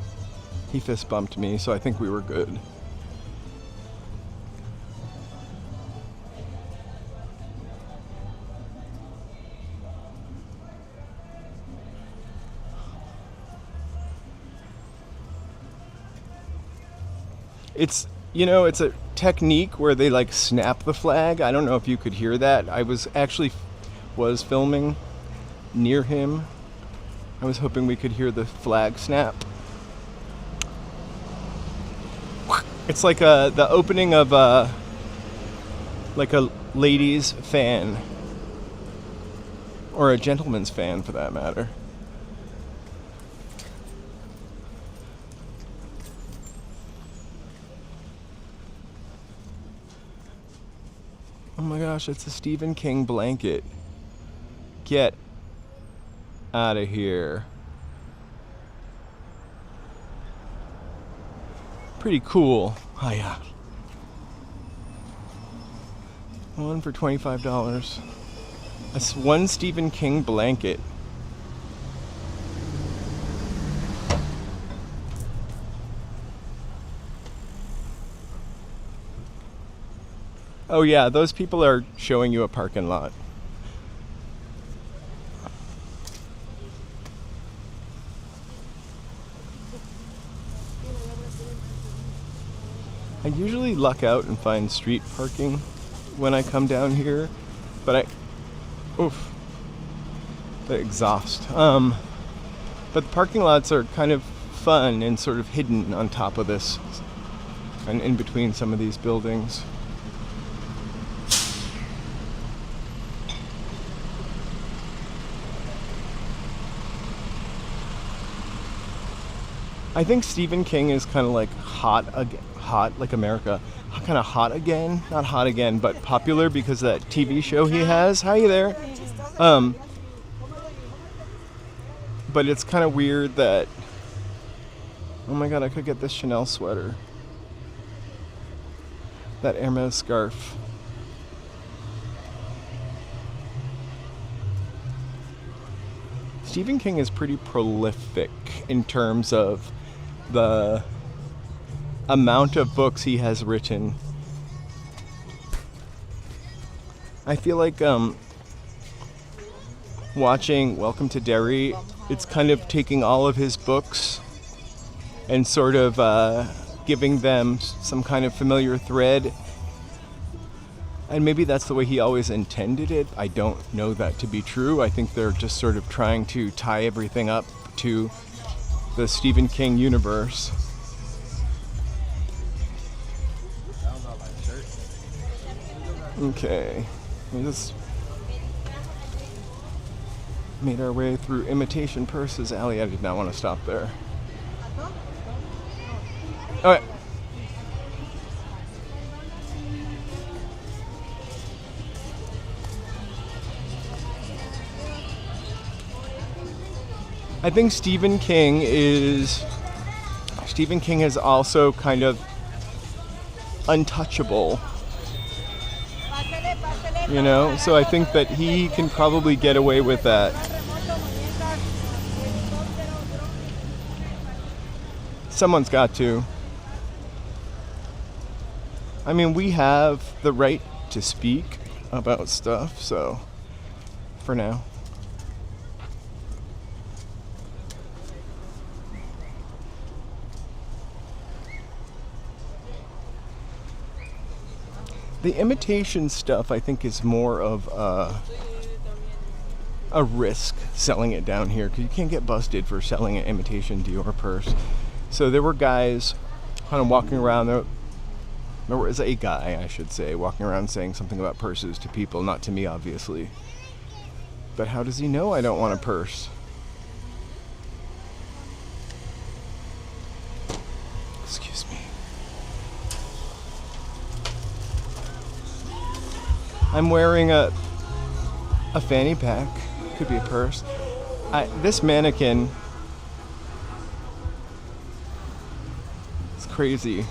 He fist bumped me, so I think we were good. It's, you know, it's a technique where they like snap the flag. I don't know if you could hear that. I was filming near him I was hoping we could hear the flag snap. It's like the opening of like a ladies' fan. Or a gentleman's fan, for that matter. Oh my gosh, it's a Stephen King blanket. Get out of here. Pretty cool. Oh yeah. One for $25. That's one Stephen King blanket. Oh yeah, those people are showing you a parking lot. I usually luck out and find street parking when I come down here, but the exhaust. But the parking lots are kind of fun and sort of hidden on top of this and in between some of these buildings. I think Stephen King is kind of like hot like America, kind of hot again, not hot again, but popular because of that TV show he has. Hi there. But it's kind of weird that, oh my god, I could get this Chanel sweater, that Hermes scarf. Stephen King is pretty prolific in terms of the amount of books he has written. I feel like watching Welcome to Derry, it's kind of taking all of his books and sort of giving them some kind of familiar thread. And maybe that's the way he always intended it. I don't know that to be true. I think they're just sort of trying to tie everything up to the Stephen King universe. Okay, we just made our way through Imitation Purses Alley. I did not want to stop there. Alright. I think Stephen King is also kind of untouchable, you know, so I think that he can probably get away with that. Someone's got to. I mean, we have the right to speak about stuff, so for now. The imitation stuff, I think, is more of a risk selling it down here, because you can't get busted for selling an imitation Dior purse. So there were guys kind of walking around. There was a guy, I should say, walking around saying something about purses to people, not to me, obviously. But how does he know I don't want a purse? Excuse me. I'm wearing a fanny pack. Could be a purse. This mannequin is crazy.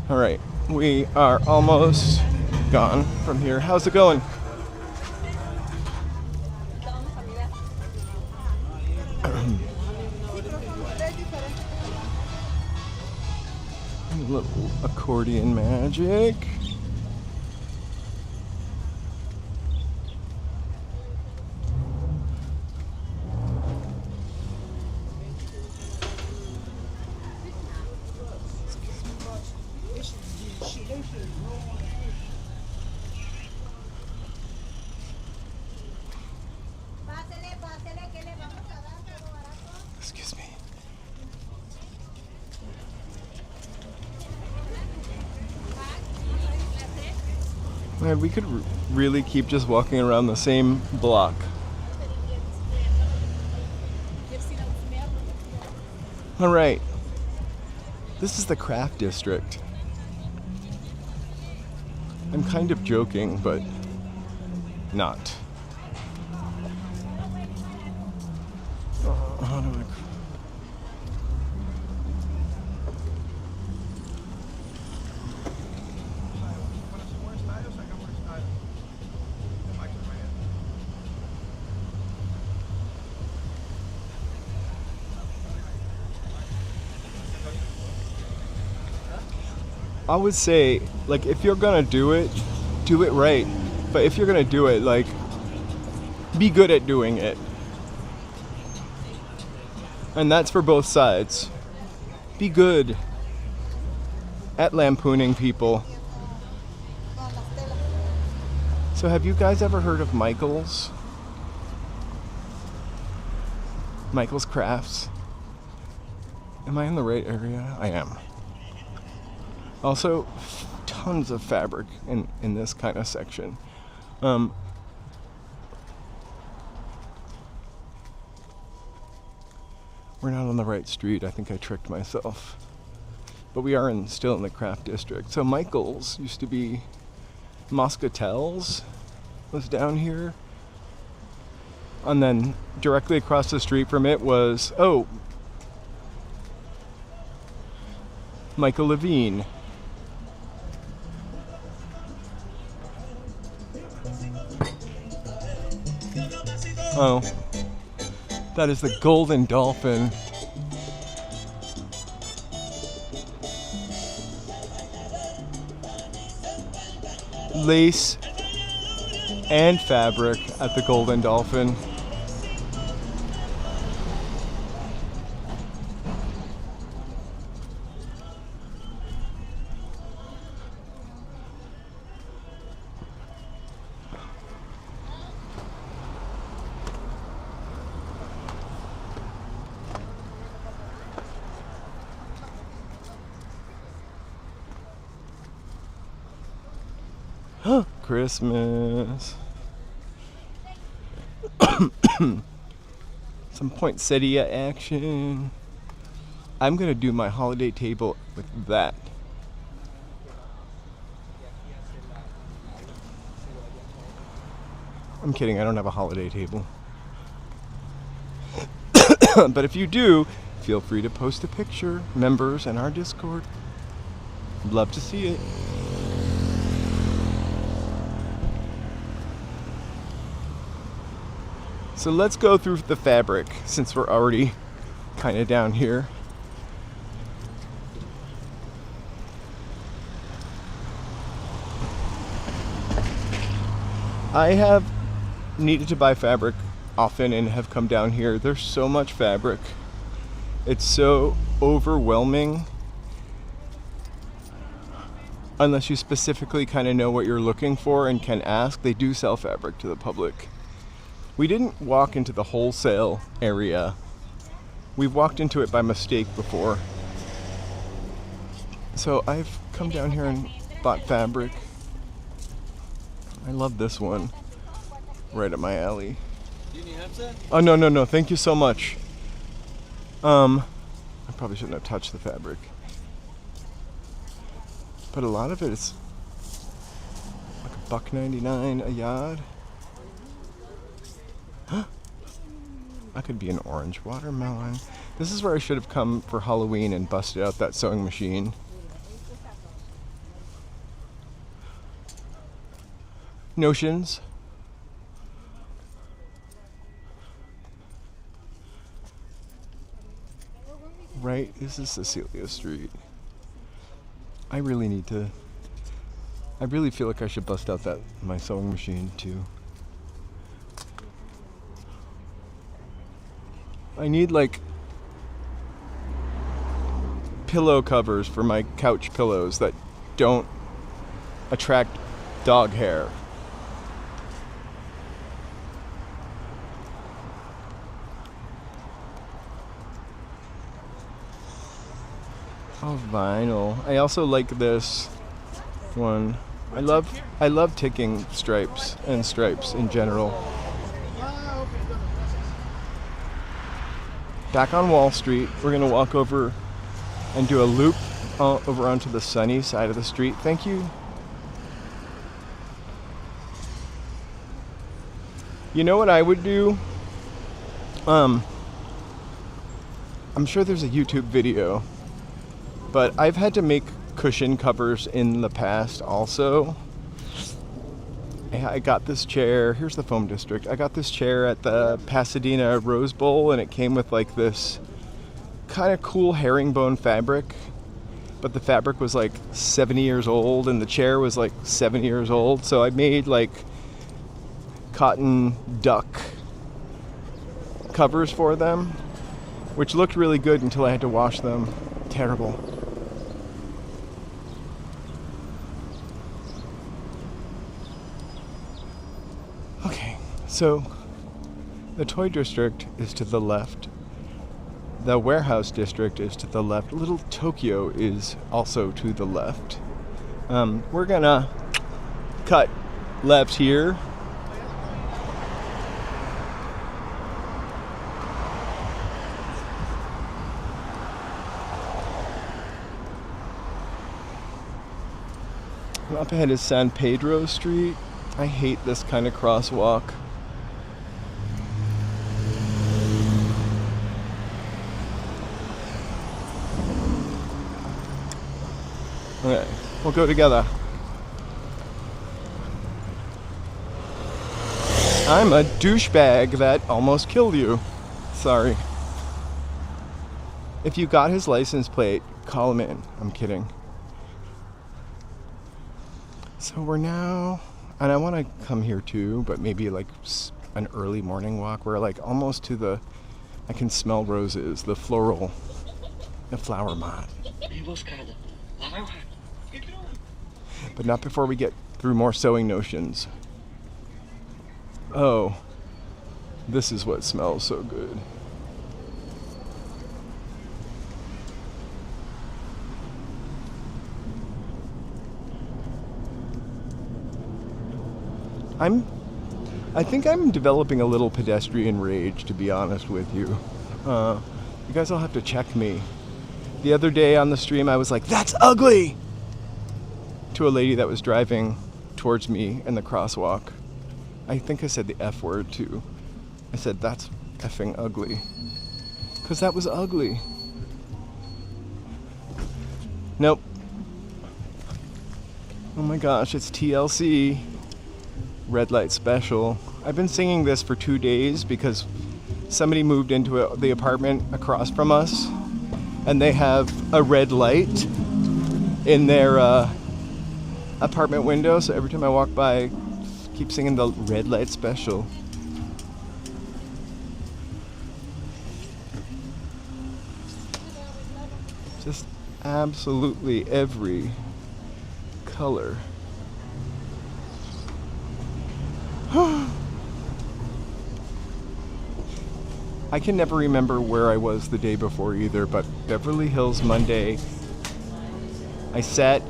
All right, we are almost gone from here. How's it going? A little accordion magic. God, we could really keep just walking around the same block. All right. This is the craft district. I'm kind of joking, but not. How do I... I would say, like, if you're gonna do it right. But if you're gonna do it, like, be good at doing it. And that's for both sides. Be good at lampooning people. So have you guys ever heard of Michael's? Michael's Crafts? Am I in the right area? I am. Also, tons of fabric in this kind of section. We're not on the right street. I think I tricked myself. But we are still in the craft district. So Michael's used to be Moscatel's was down here. And then directly across the street from it was, Michael Levine. Oh, that is the Golden Dolphin. Lace and fabric at the Golden Dolphin. Christmas. Some poinsettia action. I'm gonna do my holiday table with that. I'm kidding, I don't have a holiday table. But if you do, feel free to post a picture. Members in our Discord. Love to see it. So let's go through the fabric since we're already kind of down here. I have needed to buy fabric often and have come down here. There's so much fabric. It's so overwhelming. Unless you specifically kind of know what you're looking for and can ask, they do sell fabric to the public. We didn't walk into the wholesale area. We've walked into it by mistake before. So I've come down here and bought fabric. I love this one. Right up my alley. Do you need help, sir? Oh, no. Thank you so much. I probably shouldn't have touched the fabric. But a lot of it is like $1.99 a yard. That could be an orange watermelon. This is where I should have come for Halloween and busted out that sewing machine. Notions. Right, this is Cecilia Street. I really feel like I should bust out my sewing machine too. I need like pillow covers for my couch pillows that don't attract dog hair. Oh, vinyl. I also like this one. I love ticking stripes and stripes in general. Back on Wall Street, we're gonna walk over and do a loop over onto the sunny side of the street. Thank you. You know what I would do? I'm sure there's a YouTube video, but I've had to make cushion covers in the past also. I got this chair, here's the foam district. I got this chair at the Pasadena Rose Bowl, and it came with like this kind of cool herringbone fabric, but the fabric was like 70 years old and the chair was like 7 years old. So I made like cotton duck covers for them, which looked really good until I had to wash them. Terrible. Okay, so the toy district is to the left. The warehouse district is to the left. Little Tokyo is also to the left. We're gonna cut left here. Up ahead is San Pedro Street. I hate this kind of crosswalk. Okay, we'll go together. I'm a douchebag that almost killed you. Sorry. If you got his license plate, call him in. I'm kidding. So we're now, and I want to come here too, but maybe like an early morning walk. We're like almost to the, I can smell roses, the floral, the flower mat. But not before we get through more sewing notions. Oh, this is what smells so good. I think I'm developing a little pedestrian rage, to be honest with you. You guys all have to check me. The other day on the stream, I was like, "That's ugly!" to a lady that was driving towards me in the crosswalk. I think I said the F word too. I said, "That's effing ugly." Because that was ugly. Nope. Oh my gosh, it's TLC. Red light special. I've been singing this for 2 days because somebody moved into the apartment across from us, and they have a red light in their apartment window. So every time I walk by, I keep singing the red light special. Just absolutely every color. I can never remember where I was the day before either, but Beverly Hills Monday, I sat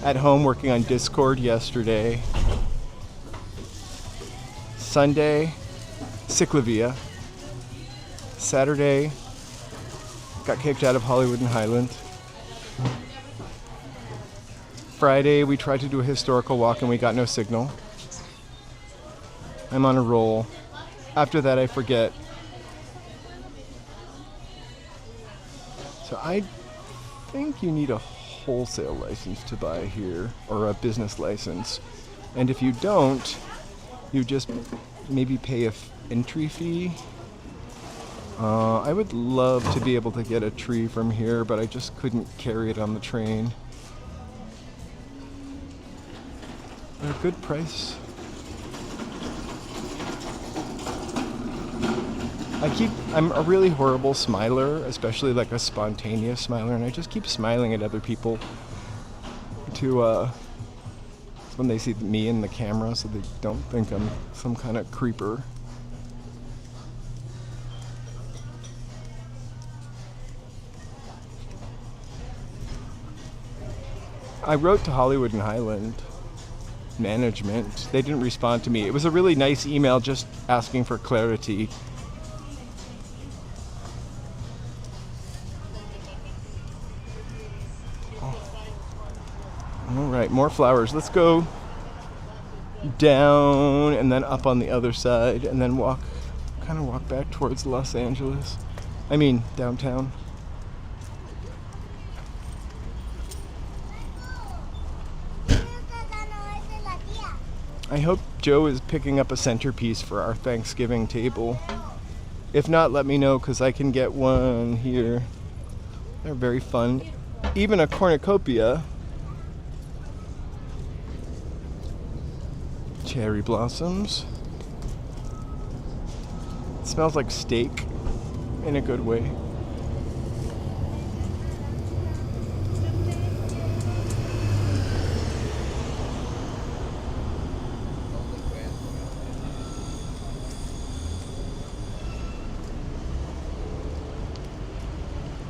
at home working on Discord yesterday. Sunday, Ciclavia. Saturday, got kicked out of Hollywood and Highland. Friday, we tried to do a historical walk and we got no signal. I'm on a roll. After that, I forget. So I think you need a wholesale license to buy here, or a business license. And if you don't, you just maybe pay a entry fee. I would love to be able to get a tree from here, but I just couldn't carry it on the train. They're a good price. I'm a really horrible smiler, especially like a spontaneous smiler, and I just keep smiling at other people to when they see me in the camera, so they don't think I'm some kind of creeper. I wrote to Hollywood and Highland management. They didn't respond to me. It was a really nice email just asking for clarity. All right, more flowers. Let's go down and then up on the other side and then walk back towards Los Angeles. I mean, downtown. I hope Joe is picking up a centerpiece for our Thanksgiving table. If not, let me know because I can get one here. They're very fun. Even a cornucopia. Cherry blossoms. It smells like steak in a good way.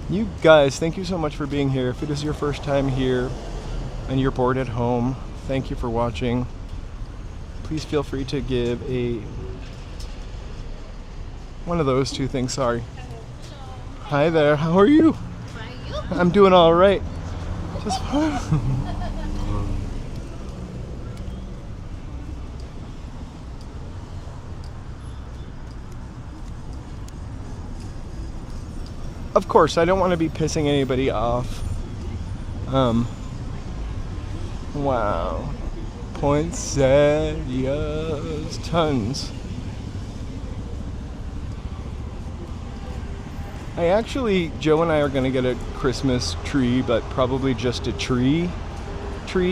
You guys, thank you so much for being here. If it is your first time here and you're bored at home, thank you for watching. Please feel free to give one of those two things, sorry. Hi there, how are you? I'm doing all right. Just Of course, I don't want to be pissing anybody off. Wow. Poinsettias, tons. Joe and I are going to get a Christmas tree, but probably just a tree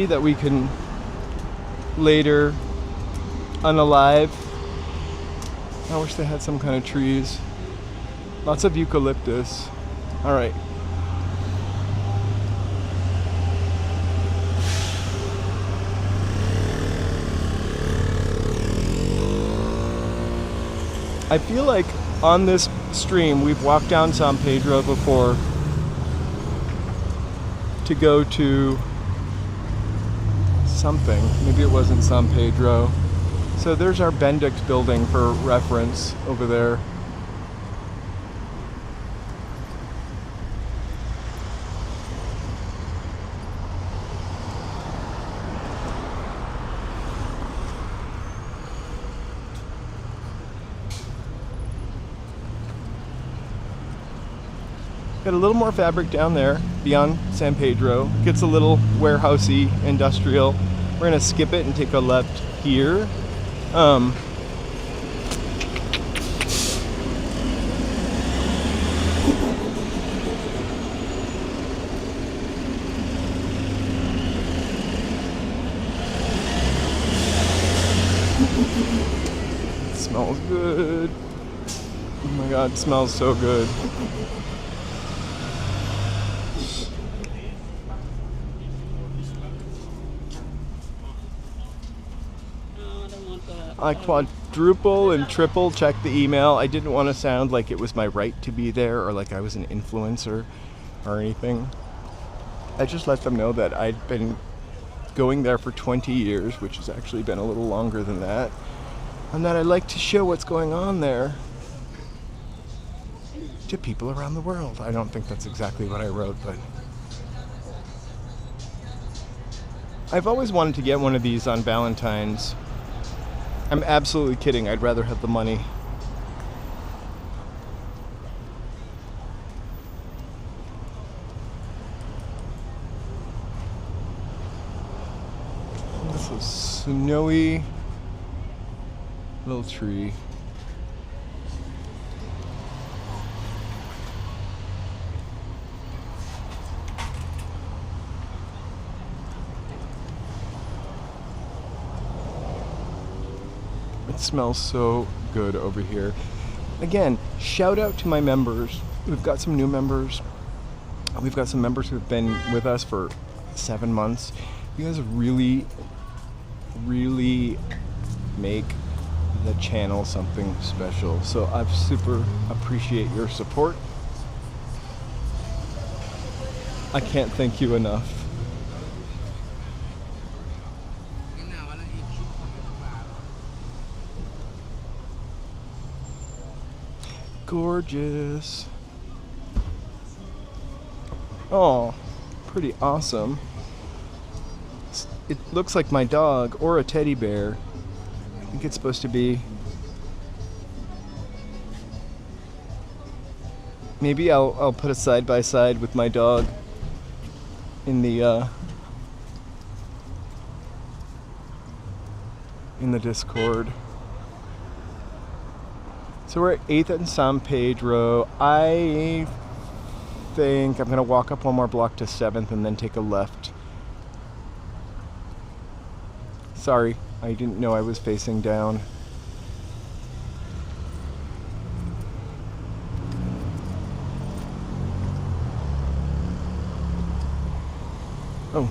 that we can later unalive. I wish they had some kind of trees. Lots of eucalyptus. All right. I feel like on this stream we've walked down San Pedro before to go to something. Maybe it wasn't San Pedro. So there's our Bendix building for reference over there. Got a little more fabric down there beyond San Pedro. Gets a little warehousey, industrial. We're gonna skip it and take a left here. It smells good. Oh my God, it smells so good. I quadruple and triple checked the email. I didn't want to sound like it was my right to be there or like I was an influencer or anything. I just let them know that I'd been going there for 20 years, which has actually been a little longer than that, and that I'd like to show what's going on there to people around the world. I don't think that's exactly what I wrote, but I've always wanted to get one of these on Valentine's. I'm absolutely kidding. I'd rather have the money. This is snowy little tree. It smells so good over here. Again, shout out to my members. We've got some new members. We've got some members who've been with us for 7 months. You guys really, really make the channel something special. So I super appreciate your support. I can't thank you enough. gorgeous. Oh, pretty awesome. It looks like my dog or a teddy bear. I think it's supposed to be. Maybe I'll put a side by side with my dog in the Discord. So we're at 8th and San Pedro. I think I'm gonna walk up one more block to 7th and then take a left. Sorry, I didn't know I was facing down. Oh,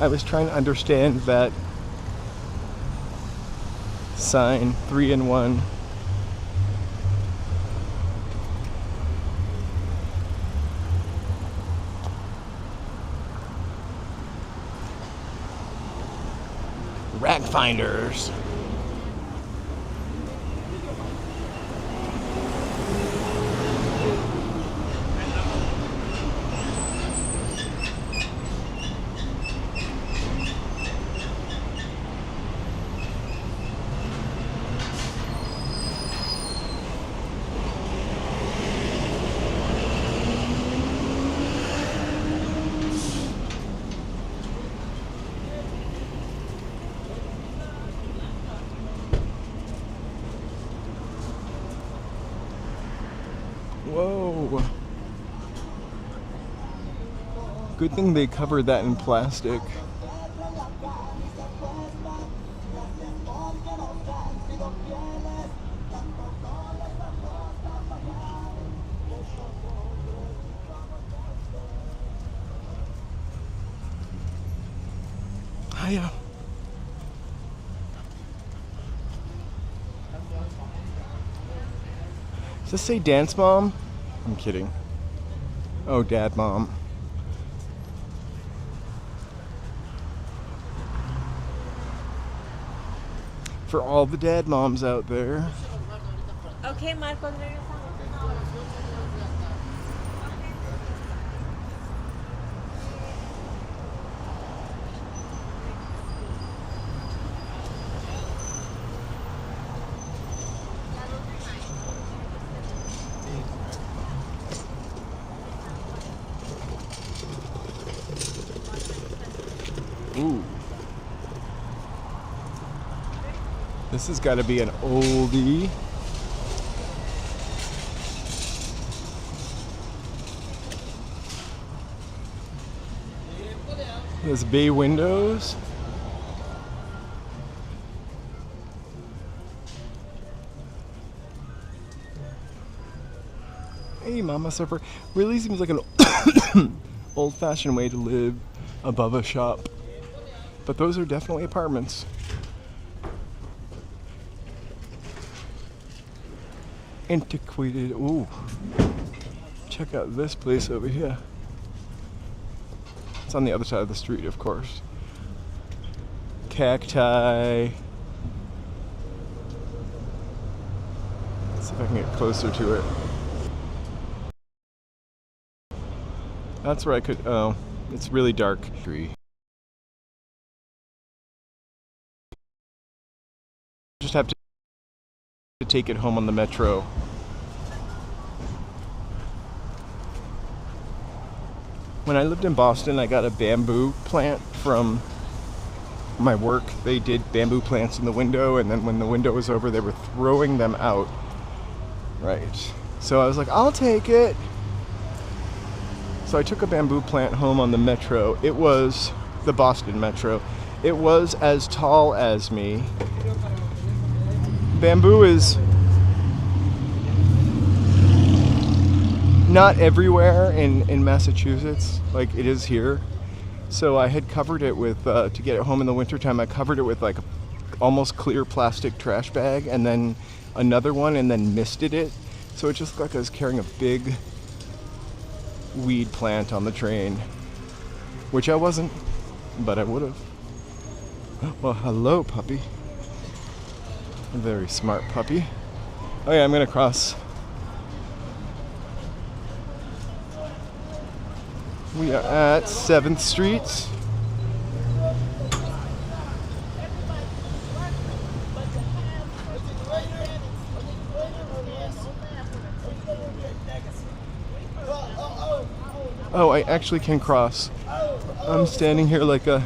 I was trying to understand that sign, 3-in-1. Rack finders. Whoa. Good thing they covered that in plastic. Hiya. Does this say dance mom? I'm kidding. Oh, dad mom. For all the dad moms out there. Okay, Marco. Ooh. This has got to be an oldie. There's bay windows. Hey, Mama Surfer. Really seems like an old-fashioned way to live above a shop. But those are definitely apartments. Antiquated. Ooh. Check out this place over here. It's on the other side of the street, of course. Cacti. Let's see if I can get closer to it. That's where I could. Oh, it's really dark. Tree. Just have to take it home on the metro. When I lived in Boston, I got a bamboo plant from my work. They did bamboo plants in the window, and then when the window was over, they were throwing them out. Right. So I was like, I'll take it. So I took a bamboo plant home on the metro. It was the Boston Metro. It was as tall as me. Bamboo is not everywhere in Massachusetts like it is here. So I had covered it with, to get it home in the wintertime, I covered it with like a almost clear plastic trash bag and then another one and then misted it. So it just looked like I was carrying a big weed plant on the train, which I wasn't, but I would have. Well, hello, puppy. A very smart puppy. Oh yeah, I'm gonna cross We are at 7th Street. Oh, I actually can cross. I'm standing here like a...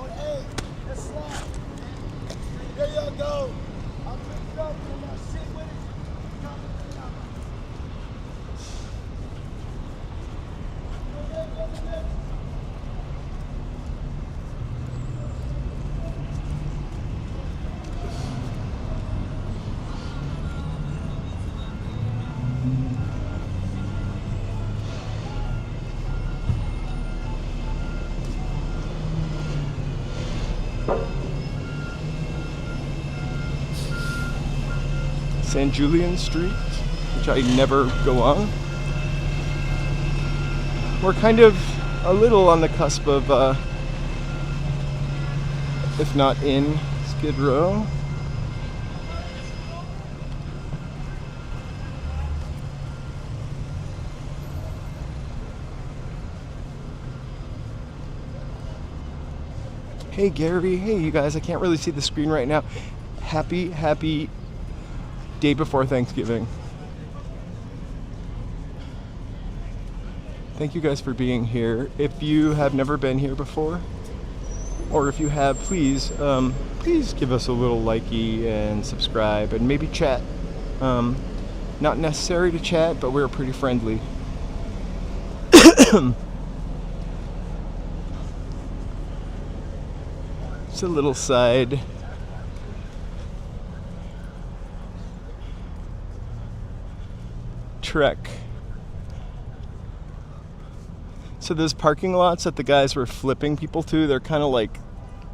St. Julian Street, which I never go on. We're kind of a little on the cusp of, if not in Skid Row. Hey Gary, hey you guys, I can't really see the screen right now. Happy day before Thanksgiving. Thank you guys for being here. If you have never been here before, or if you have, please give us a little likey and subscribe and maybe chat. Not necessary to chat, but we're pretty friendly. It's a little side trek. So those parking lots that the guys were flipping people to, they're kind of like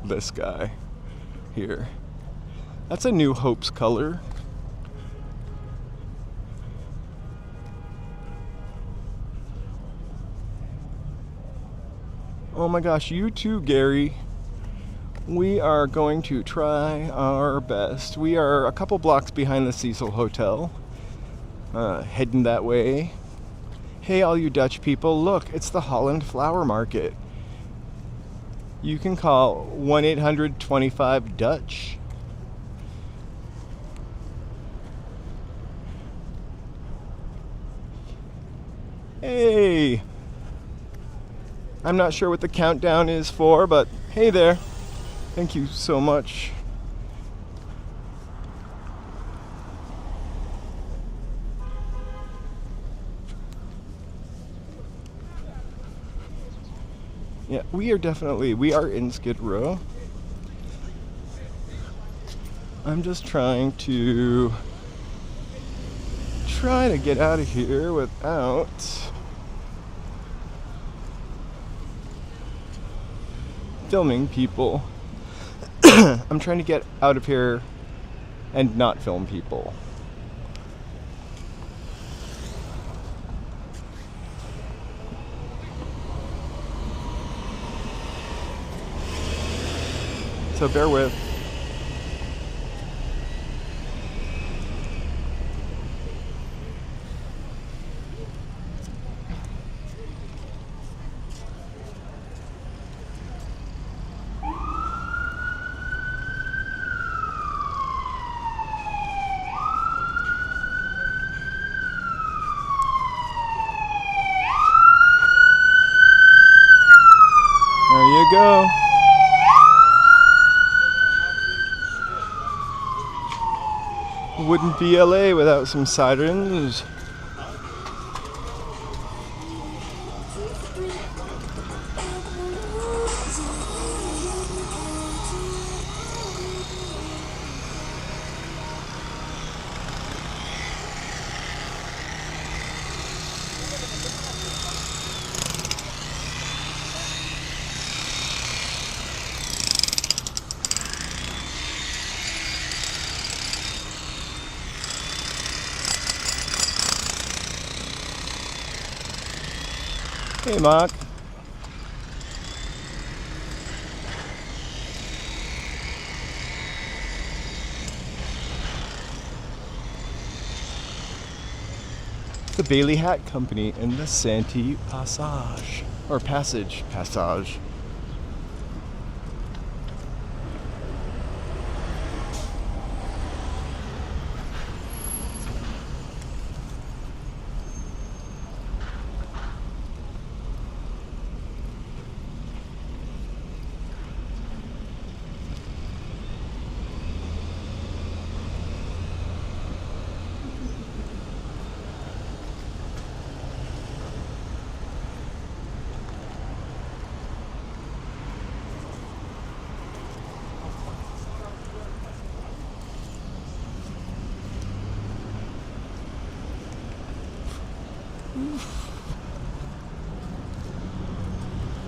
this guy here. That's a New Hope's color. Oh my gosh, you too, Gary. We are going to try our best. We are a couple blocks behind the Cecil Hotel, heading that way. Hey, all you Dutch people, look, it's the Holland Flower Market. You can call 1-800-25-DUTCH. Hey! I'm not sure what the countdown is for, but hey there. Thank you so much. Yeah, we are in Skid Row. I'm just trying to get out of here without filming people. I'm trying to get out of here and not film people. So bear with. There you go. Wouldn't be LA without some sirens. Hey, Mark. The Bailey Hat Company in the Santee Passage. or passage.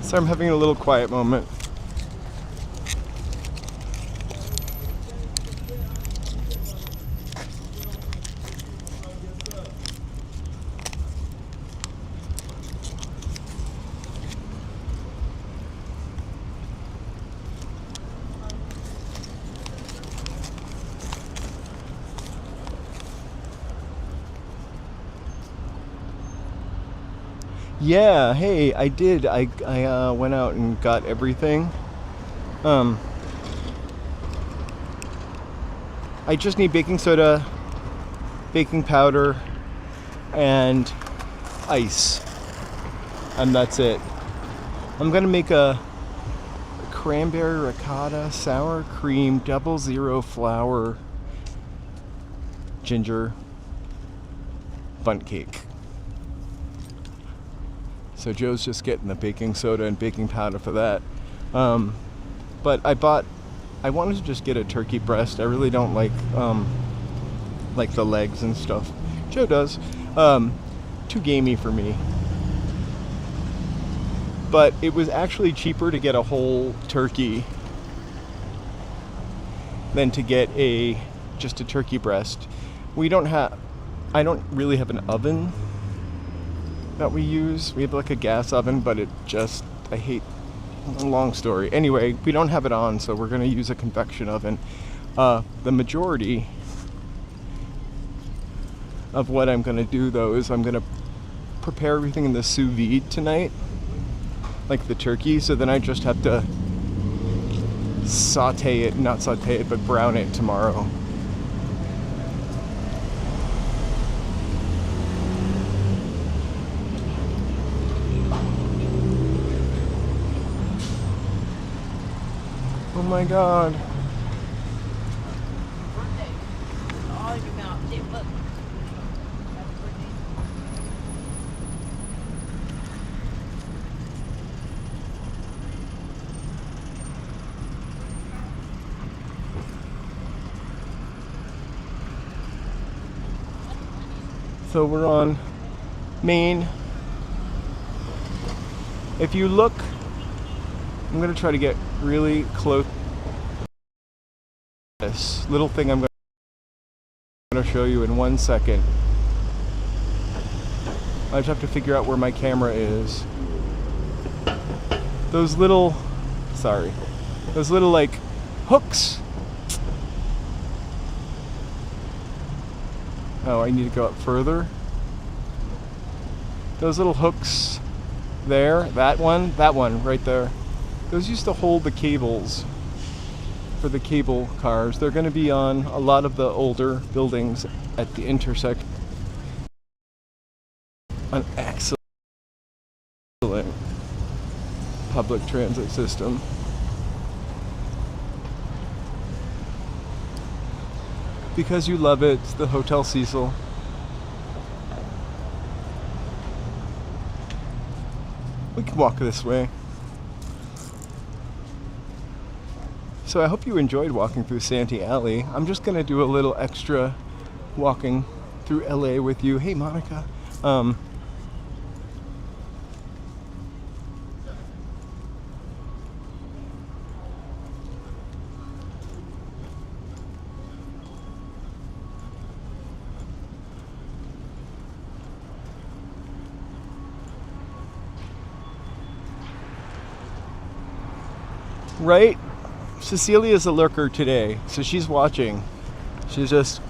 So I'm having a little quiet moment. Yeah, hey, I did. I went out and got everything. I just need baking soda, baking powder, and ice. And that's it. I'm gonna make a cranberry ricotta sour cream 00 flour ginger bundt cake. So Joe's just getting the baking soda and baking powder for that. But I wanted to just get a turkey breast. I really don't like the legs and stuff. Joe does. Too gamey for me. But it was actually cheaper to get a whole turkey than to get just a turkey breast. I don't really have an oven that we use. We have like a gas oven, but I hate, long story. Anyway, we don't have it on, so we're gonna use a convection oven. The majority of what I'm gonna do though is I'm gonna prepare everything in the sous vide tonight, like the turkey, so then I just have to but brown it tomorrow. Oh my God. So we're on Main. If you look, I'm gonna try to get really close. This little thing I'm going to show you in 1 second. I just have to figure out where my camera is. Those little like hooks. Oh, I need to go up further. Those little hooks there, that one right there. Those used to hold the cables for the cable cars. They're going to be on a lot of the older buildings at the intersection. An excellent public transit system. Because you love it, it's the Hotel Cecil. We can walk this way. So I hope you enjoyed walking through Santee Alley. I'm just gonna do a little extra walking through LA with you. Hey, Monica. Right? Cecilia's a lurker today, so she's watching. She's just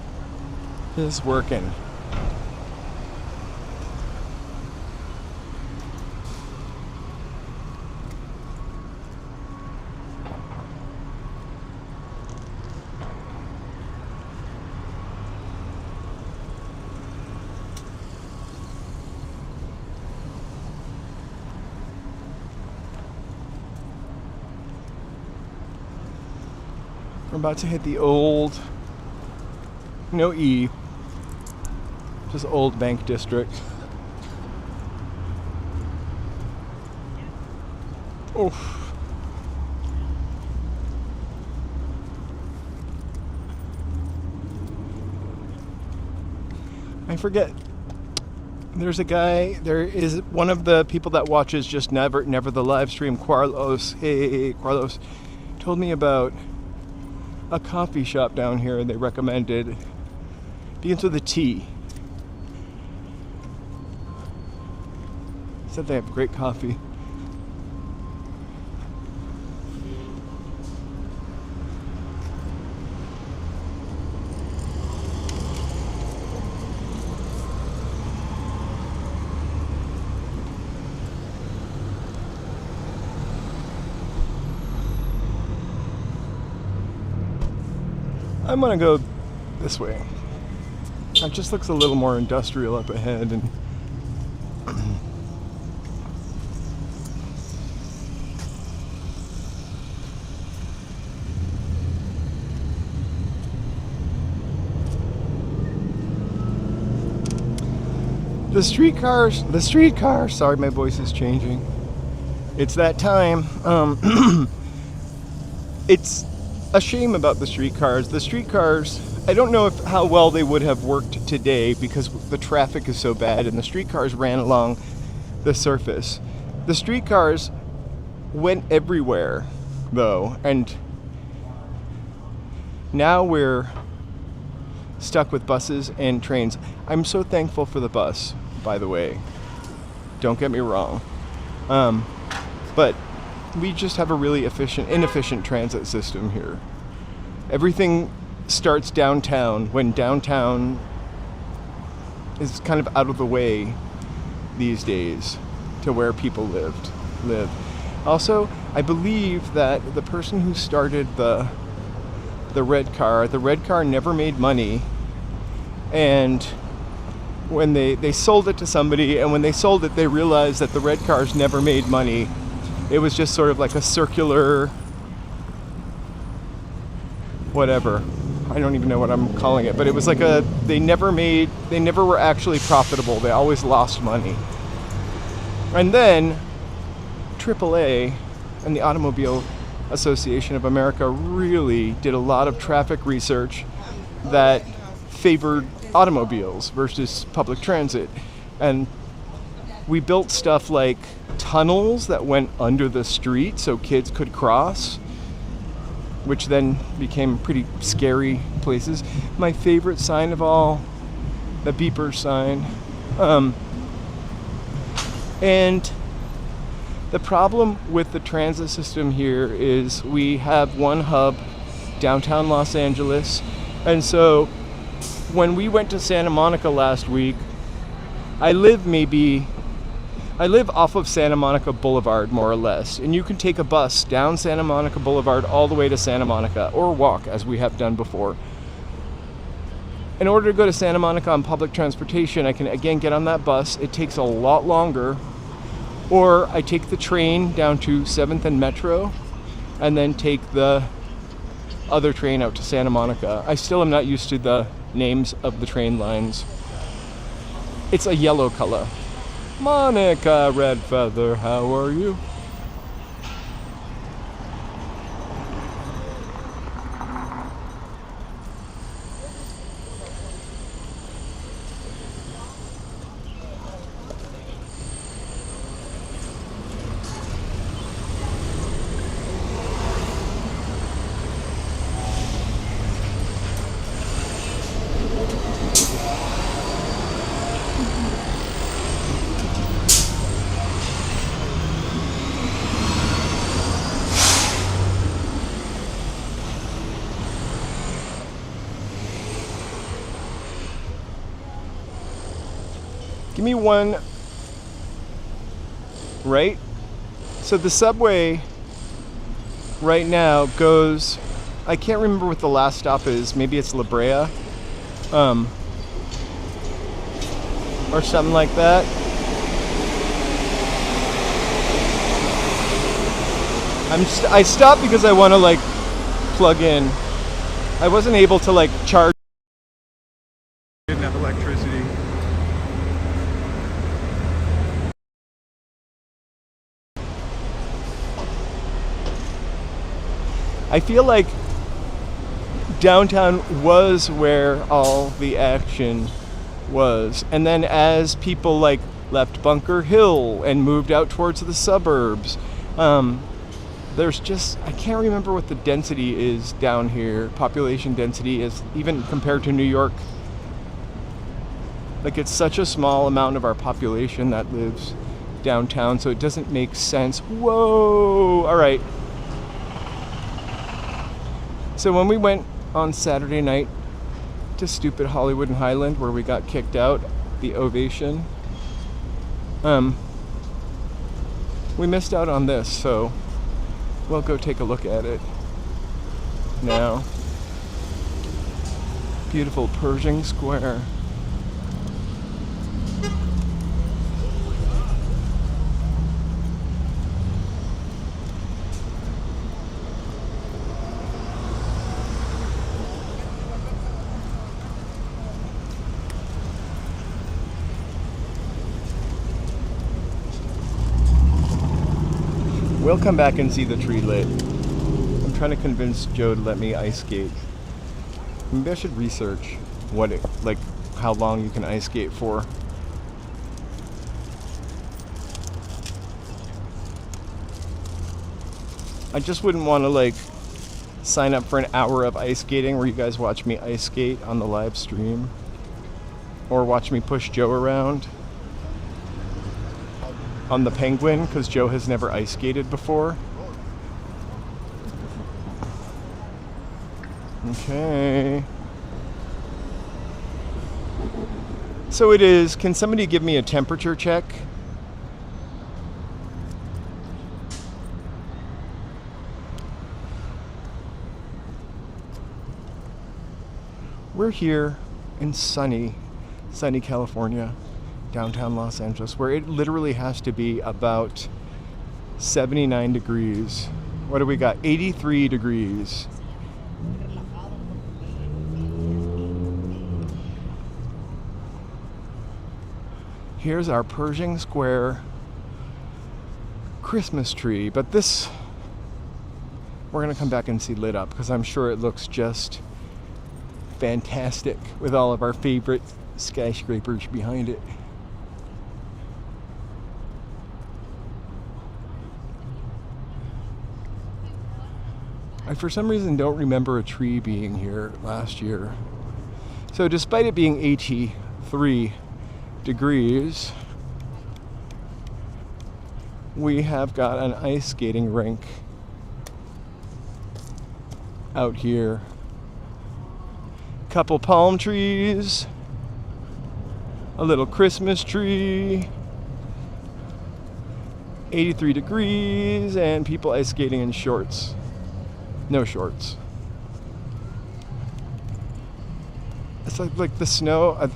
working. We're about to hit the old, no E, just Old Bank District. Oof. I forget. There's a guy, there is one of the people that watches just never the live stream, Carlos. Hey, Carlos, told me about a coffee shop down here they recommended. Begins with a T. Said they have great coffee. I'm gonna go this way. It just looks a little more industrial up ahead, and the streetcars, sorry, my voice is changing. It's that time. It's a shame about the streetcars. The streetcars, I don't know how well they would have worked today because the traffic is so bad and the streetcars ran along the surface. The streetcars went everywhere though, and now we're stuck with buses and trains. I'm so thankful for the bus, by the way. Don't get me wrong. But we just have a really inefficient transit system here. Everything starts downtown when downtown is kind of out of the way these days to where people live. Also, I believe that the person who started the red car never made money, and when they sold it to somebody, and when they sold it they realized that the red cars never made money. It was just sort of like a circular whatever. I don't even know what I'm calling it, but it was like they never were actually profitable. They always lost money. And then AAA and the Automobile Association of America really did a lot of traffic research that favored automobiles versus public transit. And we built stuff like tunnels that went under the street so kids could cross, which then became pretty scary places. My favorite sign of all, the beeper sign. And the problem with the transit system here is we have one hub, downtown Los Angeles, and so when we went to Santa Monica last week, I live off of Santa Monica Boulevard, more or less, and you can take a bus down Santa Monica Boulevard all the way to Santa Monica, or walk, as we have done before. In order to go to Santa Monica on public transportation, I can again get on that bus. It takes a lot longer, or I take the train down to 7th and Metro, and then take the other train out to Santa Monica. I still am not used to the names of the train lines. It's a yellow color. Monica Red Feather, how are you? Give me one right. So the subway right now goes, I can't remember what the last stop is. Maybe it's La Brea, or something like that. I stopped because I want to like plug in. I wasn't able to like charge. Didn't have electricity. I feel like downtown was where all the action was, and then as people like left Bunker Hill and moved out towards the suburbs, there's just, I can't remember what the density is down here, population density is, even compared to New York. Like, it's such a small amount of our population that lives downtown, so it doesn't make sense. Whoa! All right. So when we went on Saturday night to stupid Hollywood and Highland, where we got kicked out, the Ovation, we missed out on this, so we'll go take a look at it now. Beautiful Pershing Square. We'll come back and see the tree lit. I'm trying to convince Joe to let me ice skate. Maybe I should research what it, like, how long you can ice skate for. I just wouldn't want to like sign up for an hour of ice skating where you guys watch me ice skate on the live stream, or watch me push Joe around on the Penguin, because Joe has never ice skated before. Okay. So it is, can somebody give me a temperature check? We're here in sunny California, downtown Los Angeles, where it literally has to be about 79 degrees. What do we got? 83 degrees. Here's our Pershing Square Christmas tree, but this we're gonna come back and see lit up, because I'm sure it looks just fantastic with all of our favorite skyscrapers behind it. I for some reason don't remember a tree being here last year. So despite it being 83 degrees, we have got an ice skating rink out here. Couple palm trees, a little Christmas tree, 83 degrees, and people ice skating in shorts. No shorts. It's like the snow.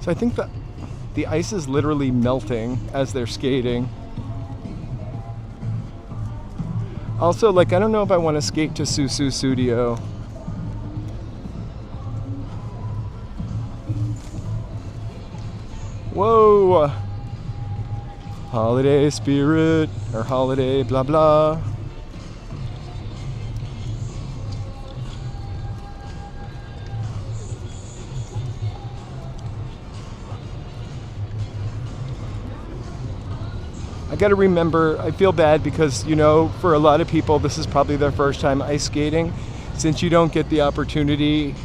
So I think that the ice is literally melting as they're skating. Also, like, I don't know if I want to skate to Susu Studio. Whoa! Holiday spirit, or holiday blah blah. I gotta remember, I feel bad because, you know, for a lot of people this is probably their first time ice skating, since you don't get the opportunity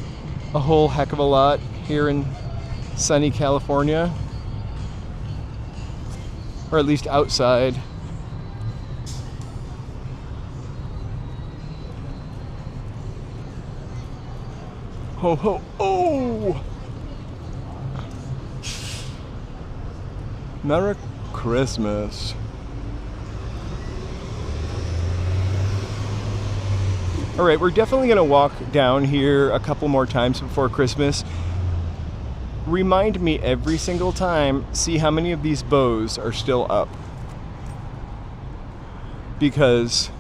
a whole heck of a lot here in sunny California, or at least outside. Ho ho, oh! Merry Christmas. All right, we're definitely gonna walk down here a couple more times before Christmas. Remind me every single time, see how many of these bows are still up. Because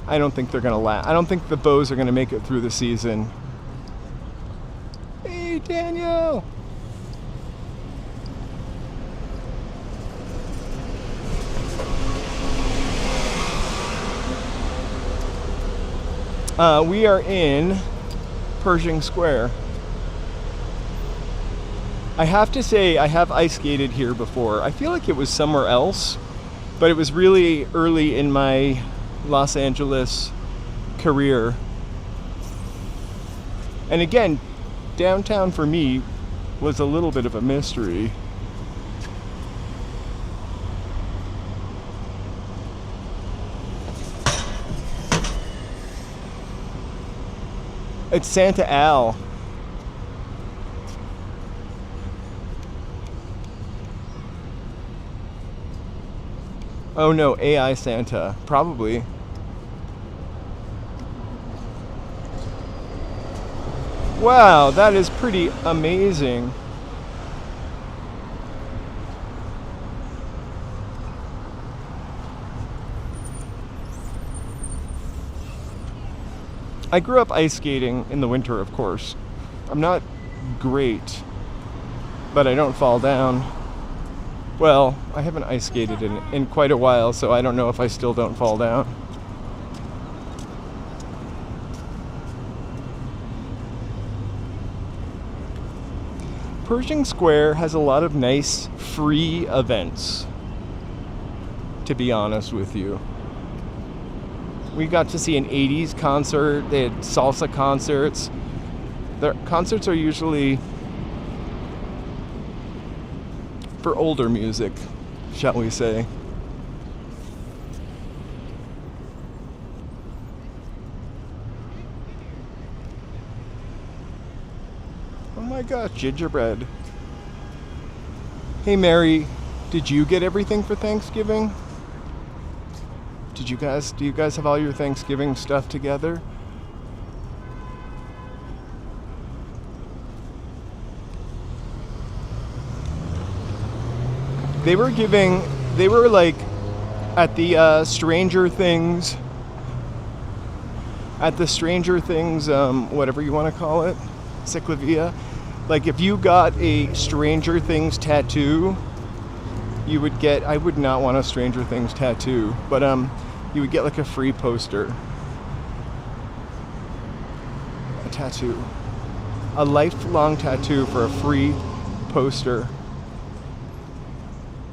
I don't think they're going to last. I don't think the bows are going to make it through the season. Hey, Daniel! We are in Pershing Square. I have to say, I have ice skated here before. I feel like it was somewhere else, but it was really early in my Los Angeles career. And again, downtown for me was a little bit of a mystery. It's Santee Alley. Oh no, AI Santa, probably. Wow, that is pretty amazing. I grew up ice skating in the winter, of course. I'm not great, but I don't fall down. Well, I haven't ice skated in quite a while, so I don't know if I still don't fall down. Pershing Square has a lot of nice free events, to be honest with you. We got to see an 80s concert. They had salsa concerts. Their concerts are usually for older music, shall we say. Oh my gosh, gingerbread. Hey Mary, did you get everything for Thanksgiving? Do you guys have all your Thanksgiving stuff together? They were like at the Stranger Things, whatever you want to call it, Ciclavia. Like if you got a Stranger Things tattoo, you would get, I would not want a Stranger Things tattoo, but you would get like a free poster. A tattoo. A lifelong tattoo for a free poster.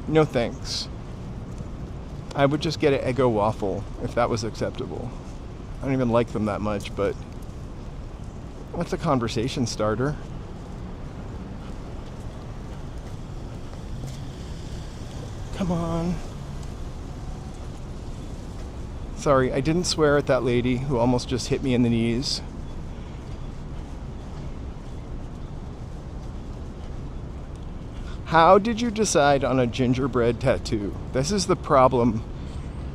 No thanks. I would just get an Eggo waffle if that was acceptable. I don't even like them that much, but that's a conversation starter. Come on. Sorry, I didn't swear at that lady who almost just hit me in the knees. How did you decide on a gingerbread tattoo? This is the problem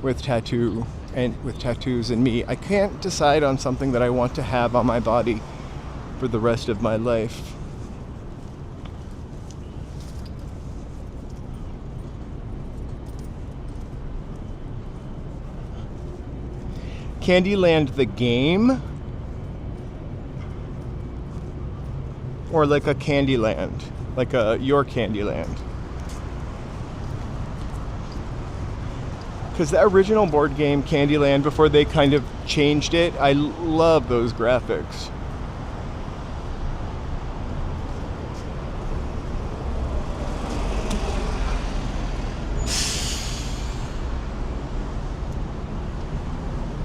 with tattoos and me. I can't decide on something that I want to have on my body for the rest of my life. Candyland the game? Or like a Candyland? Like your Candyland? Because the original board game Candyland, before they kind of changed it, I love those graphics.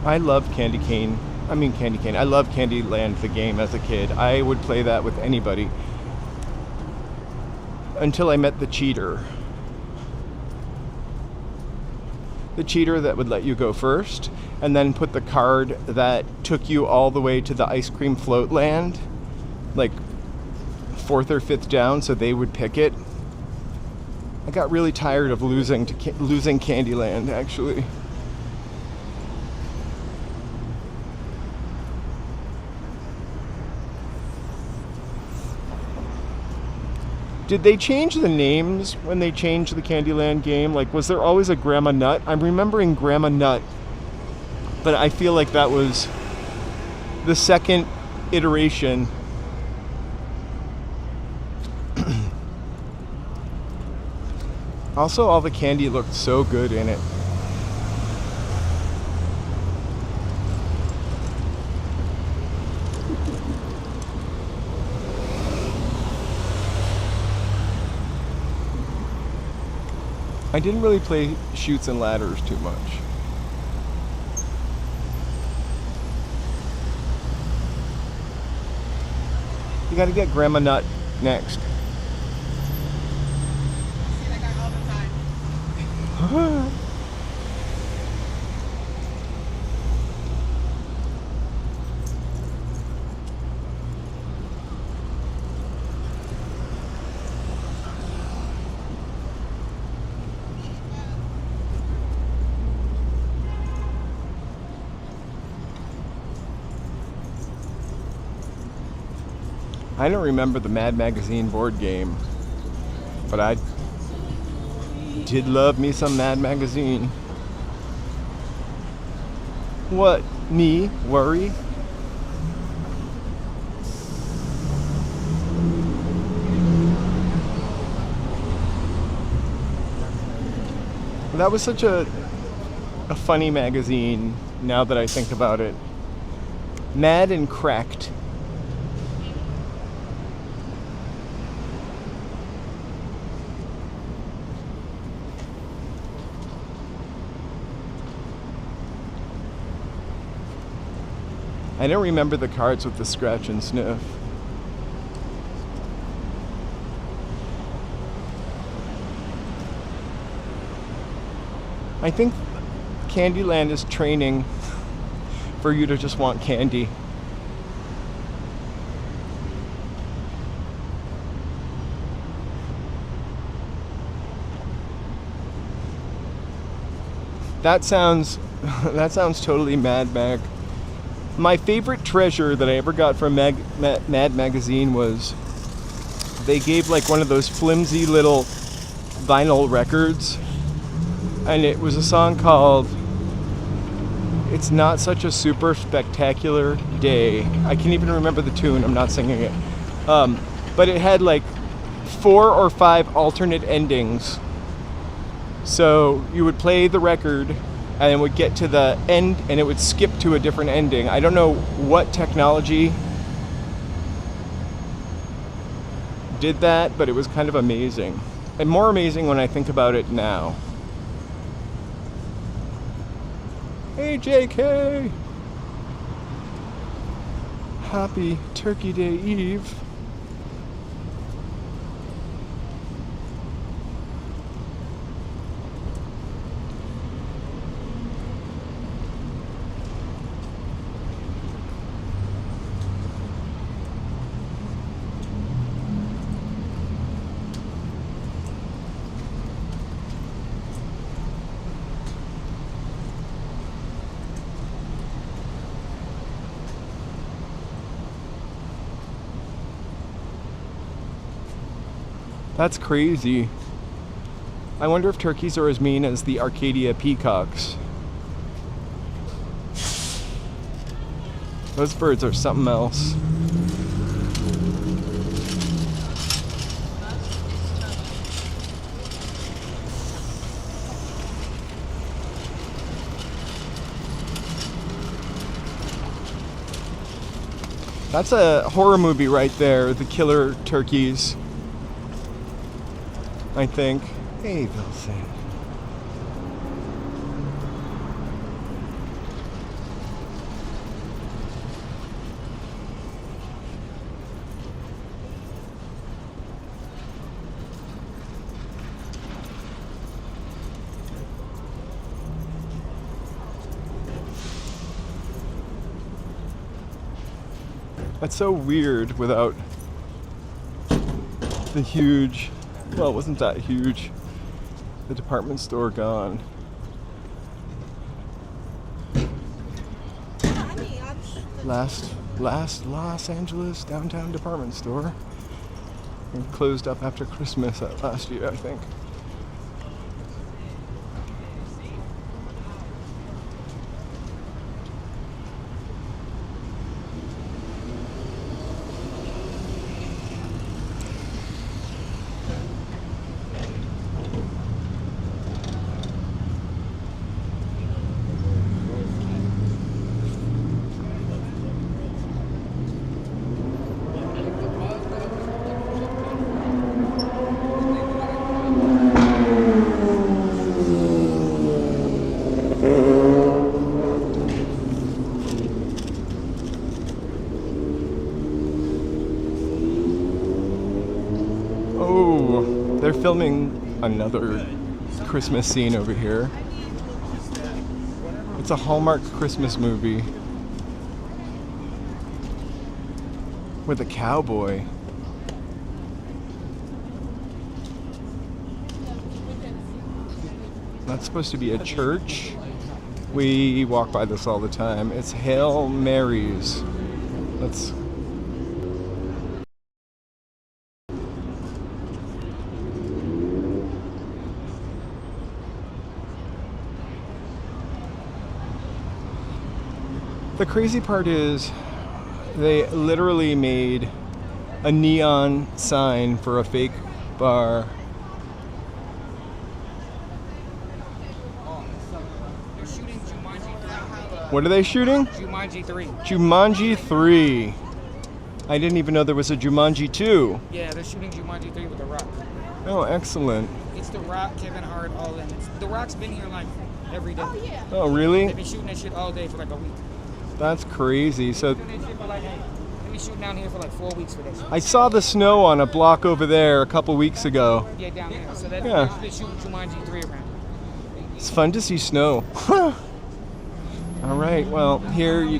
I love Candy Cane. I love Candyland the game as a kid. I would play that with anybody. Until I met the cheater. The cheater that would let you go first, and then put the card that took you all the way to the ice cream float land, like 4th or 5th down, so they would pick it. I got really tired of losing Candyland, actually. Did they change the names when they changed the Candyland game? Like, was there always a Grandma Nut? I'm remembering Grandma Nut but I feel like that was the second iteration. Also, all the candy looked so good in it. I didn't really play Chutes and Ladders too much. You gotta get Grandma Nut next. See that guy all the time. I don't remember the Mad Magazine board game, but I did love me some Mad Magazine. What? Me? Worry? That was such a funny magazine now that I think about it. Mad and Cracked. I don't remember the cards with the scratch and sniff. I think Candyland is training for you to just want candy. That sounds totally Mad Mag. My favorite treasure that I ever got from Mad Magazine was they gave like one of those flimsy little vinyl records, and it was a song called It's Not Such a Super Spectacular Day. I can't even remember the tune, I'm not singing it. But it had like 4 or 5 alternate endings. So you would play the record and it would get to the end and it would skip to a different ending. I don't know what technology did that, but it was kind of amazing. And more amazing when I think about it now. Hey JK! Happy Turkey Day Eve. That's crazy. I wonder if turkeys are as mean as the Arcadia peacocks. Those birds are something else. That's a horror movie right there, The Killer Turkeys. I think. Hey, Wilson. That's so weird without the huge, well, it wasn't that huge, the department store gone. Last Los Angeles downtown department store. It closed up after Christmas last year, I think. filming another Christmas scene over here. It's a Hallmark Christmas movie with a cowboy. That's supposed to be a church. We walk by this all the time. It's Hail Marys. Let's. The crazy part is they literally made a neon sign for a fake bar. They're shooting Jumanji 3. What are they shooting? Jumanji 3. Jumanji 3. I didn't even know there was a Jumanji 2. Yeah, they're shooting Jumanji 3 with The Rock. Oh, excellent. It's The Rock, Kevin Hart, all in. The Rock's been here like every day. Oh, really? They've been shooting that shit all day for like a week. That's crazy. So They've been shooting down here for like 4 weeks for this. I saw the snow on a block over there a couple weeks ago. Yeah, down here. So they've been shooting Jumanji 3 around. It's fun to see snow. All right. Well, here you.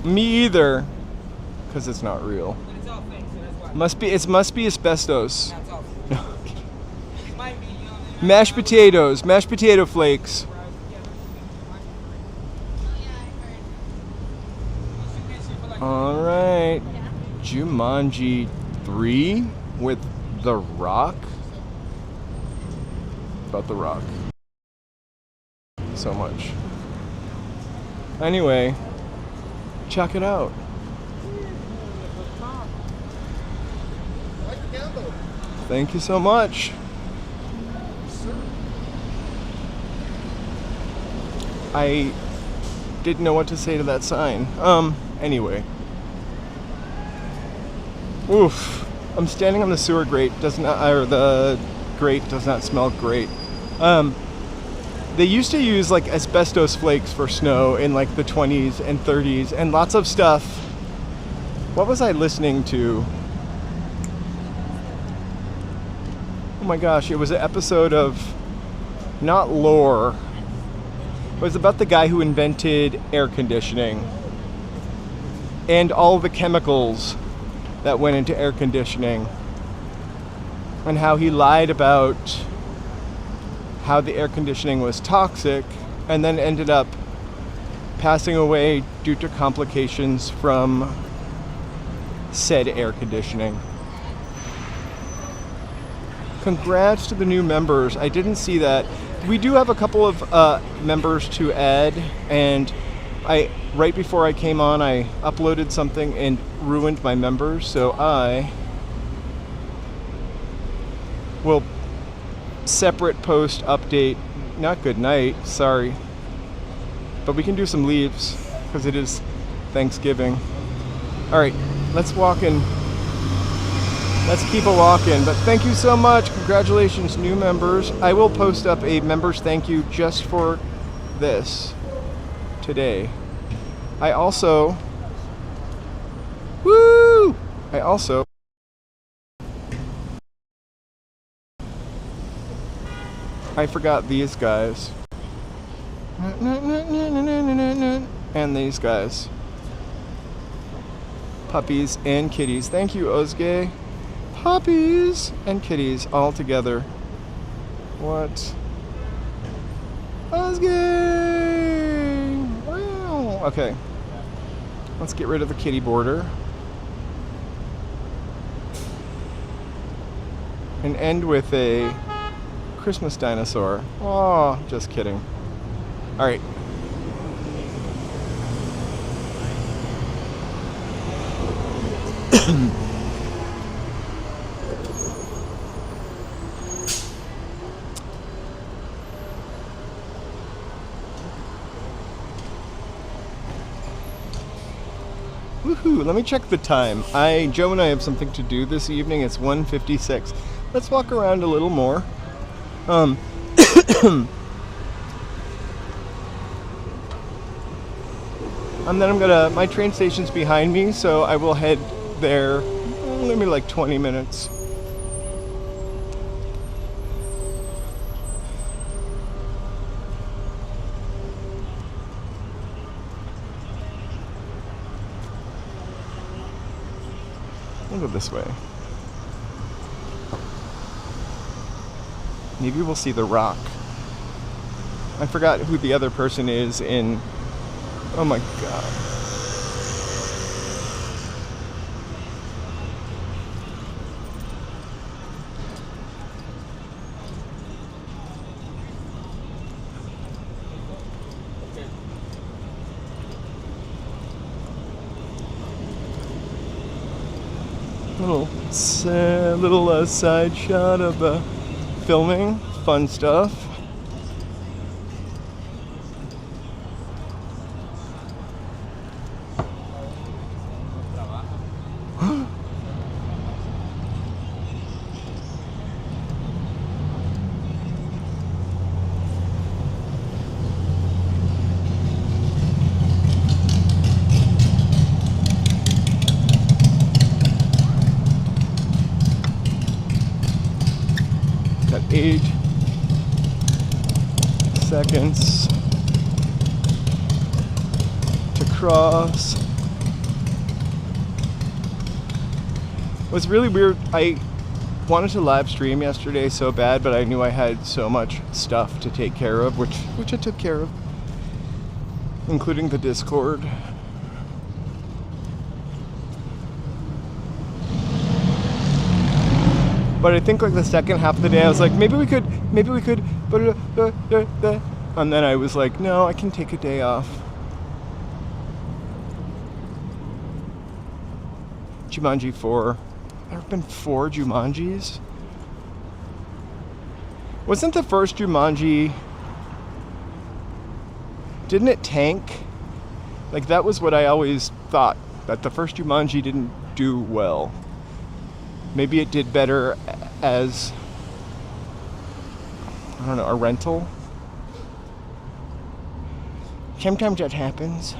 Me either, because it's not real. It's all fake, so that's why. Must be asbestos. That's all fake. It might be, you know, Mashed potatoes, mashed potato flakes. All right, Jumanji 3 with The Rock. About The Rock. So much. Anyway, check it out. Thank you so much. I didn't know what to say to that sign. Anyway. Oof. I'm standing on the sewer grate. The grate does not smell great. They used to use like asbestos flakes for snow in like the 20s and 30s and lots of stuff. What was I listening to? Oh my gosh, it was an episode of not Lore. It was about the guy who invented air conditioning and all the chemicals that went into air conditioning and how he lied about how the air conditioning was toxic and then ended up passing away due to complications from said air conditioning. Congrats to the new members. I didn't see that. We do have a couple of members to add, and right before I came on, I uploaded something and ruined my members, so I will separate post update. Not good night, sorry. But we can do some leaves because it is Thanksgiving. All right, let's walk in. Let's keep a walking. But thank you so much. Congratulations, new members. I will post up a members thank you just for this today. I also I forgot these guys. And these guys. Puppies and kitties. Thank you, Ozge. Puppies and kitties all together. What? Ozge! Wow. Okay. Let's get rid of the kitty border. And end with a Christmas dinosaur. Oh, just kidding. All right. Woohoo, let me check the time. Joe and I have something to do this evening. It's 1:56. Let's walk around a little more. And then my train station's behind me, so I will head there maybe like 20 minutes. go this way. Maybe we'll see The Rock. I forgot who the other person is in... Oh my god. Little side shot of the filming, fun stuff. Got 8 seconds to cross. It was really weird. I wanted to live stream yesterday so bad, but I knew I had so much stuff to take care of, which I took care of, including the Discord. But I think like the second half of the day, I was like, maybe we could, and then I was like, no, I can take a day off. Jumanji 4. There have been 4 Jumanjis? Wasn't the first Jumanji, didn't it tank? Like that was what I always thought, that the first Jumanji didn't do well. Maybe it did better as, I don't know, a rental. Sometimes that happens.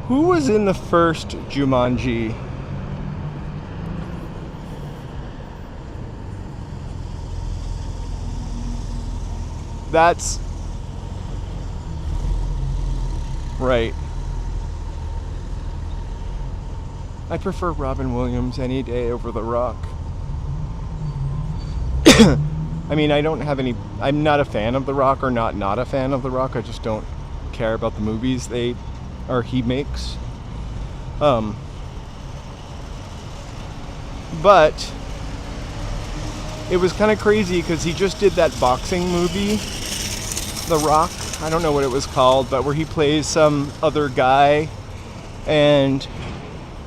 Who was in the first Jumanji? That's right. I prefer Robin Williams any day over The Rock. I mean, I don't have any... I'm not a fan of The Rock, or not a fan of The Rock. I just don't care about the movies he makes. But it was kind of crazy because he just did that boxing movie, The Rock. I don't know what it was called, but where he plays some other guy and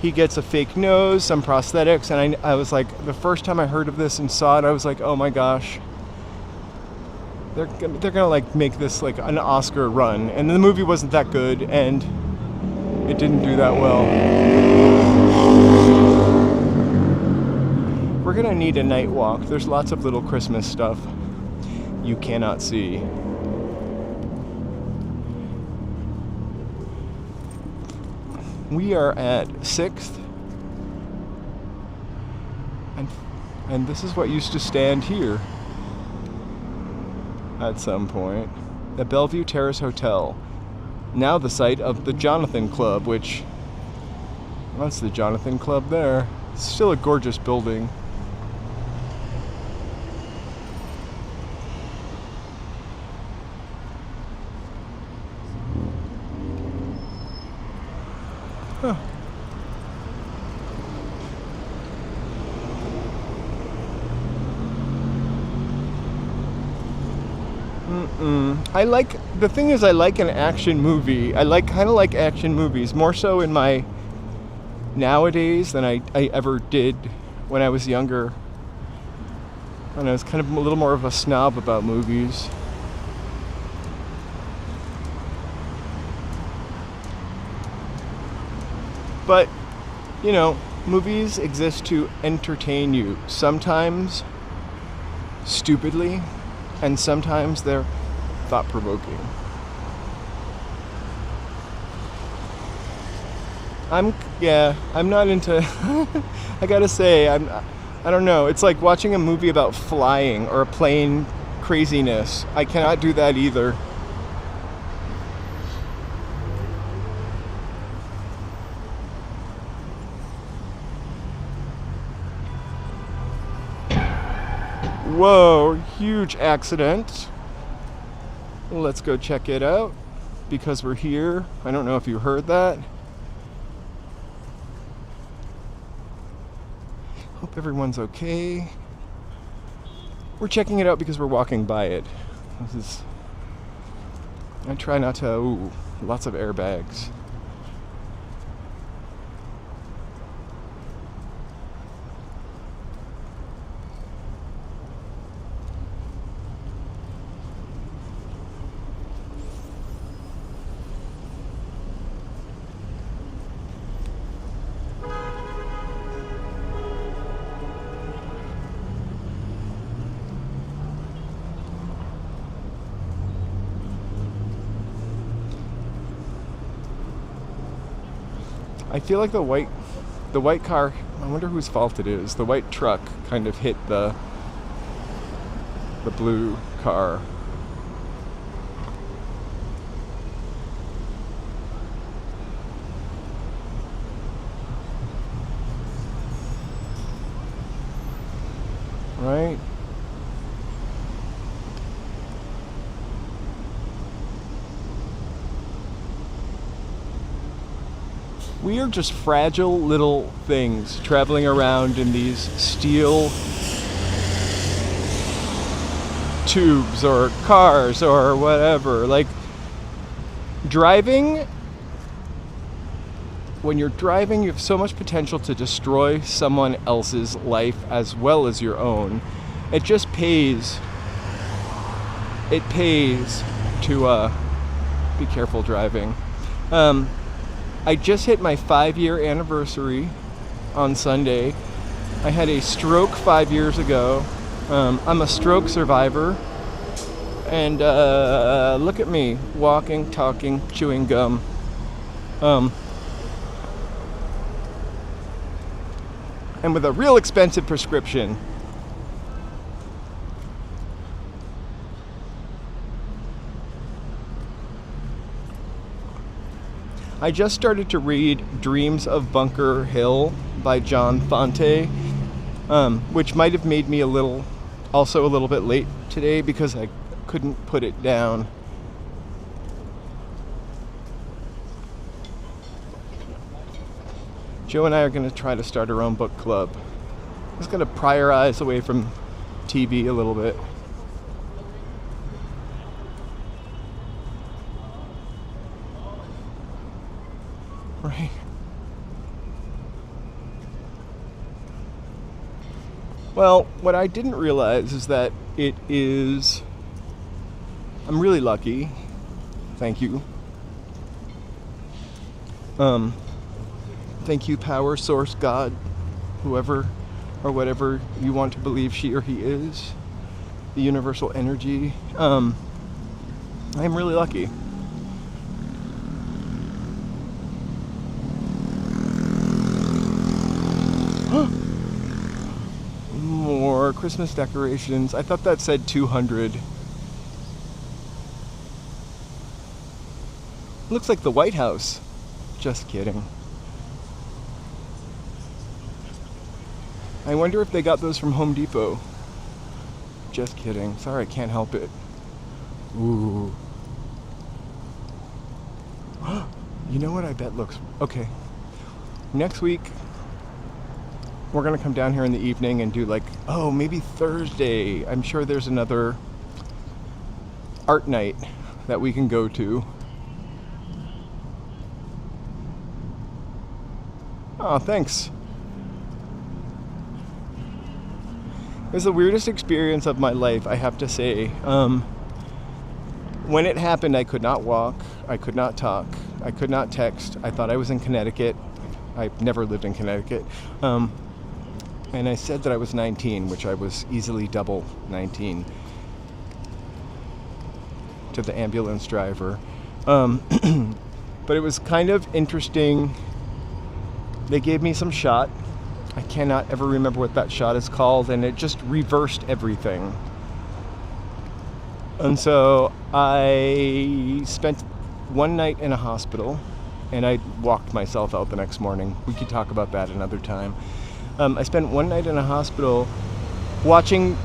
he gets a fake nose, some prosthetics, and I was like, the first time I heard of this and saw it, I was like, oh my gosh. They're gonna like make this like an Oscar run, and the movie wasn't that good, and it didn't do that well. We're gonna need a night walk. There's lots of little Christmas stuff you cannot see. We are at 6th, and this is what used to stand here at some point. The Bellevue Terrace Hotel, now the site of the Jonathan Club, which, that's the Jonathan Club there. It's still a gorgeous building. Huh. I like an action movie. I kind of like action movies, more so in my nowadays than I ever did when I was younger. And I was kind of a little more of a snob about movies. But you know, movies exist to entertain you. Sometimes stupidly, and sometimes they're thought-provoking. I'm not into I gotta say, I don't know, it's like watching a movie about flying or a plane craziness. I cannot do that either. Whoa, huge accident. Let's go check it out because we're here. I don't know if you heard that. Hope everyone's okay. We're checking it out because we're walking by it. I try not to, lots of airbags. I feel like the white car, I wonder whose fault it is. The white truck kind of hit the blue car. Right? We are just fragile little things traveling around in these steel tubes or cars or whatever. Like, driving, when you're driving, you have so much potential to destroy someone else's life as well as your own. It just pays. It pays to be careful driving. I just hit my 5-year anniversary on Sunday. I had a stroke 5 years ago. I'm a stroke survivor. And look at me, walking, talking, chewing gum. And with a real expensive prescription. I just started to read Dreams of Bunker Hill by John Fante, which might have made me also a little bit late today because I couldn't put it down. Joe and I are going to try to start our own book club. Just going to pry our eyes away from TV a little bit. Right. Well, what I didn't realize is that I'm really lucky. Thank you. Thank you, power, source, God, whoever or whatever you want to believe she or he is, the universal energy. I'm really lucky. More Christmas decorations. I thought that said 200. Looks like the White House. Just kidding. I wonder if they got those from Home Depot. Just kidding. Sorry, I can't help it. Ooh. You know what I bet looks... Okay. Next week, we're going to come down here in the evening and do maybe Thursday. I'm sure there's another art night that we can go to. Oh, thanks. It was the weirdest experience of my life, I have to say. When it happened, I could not walk, I could not talk, I could not text. I thought I was in Connecticut. I've never lived in Connecticut. And I said that I was 19, which I was easily double 19 to the ambulance driver. But it was kind of interesting. They gave me some shot. I cannot ever remember what that shot is called, and it just reversed everything. And so I spent one night in a hospital, and I walked myself out the next morning. We could talk about that another time. I spent one night in a hospital watching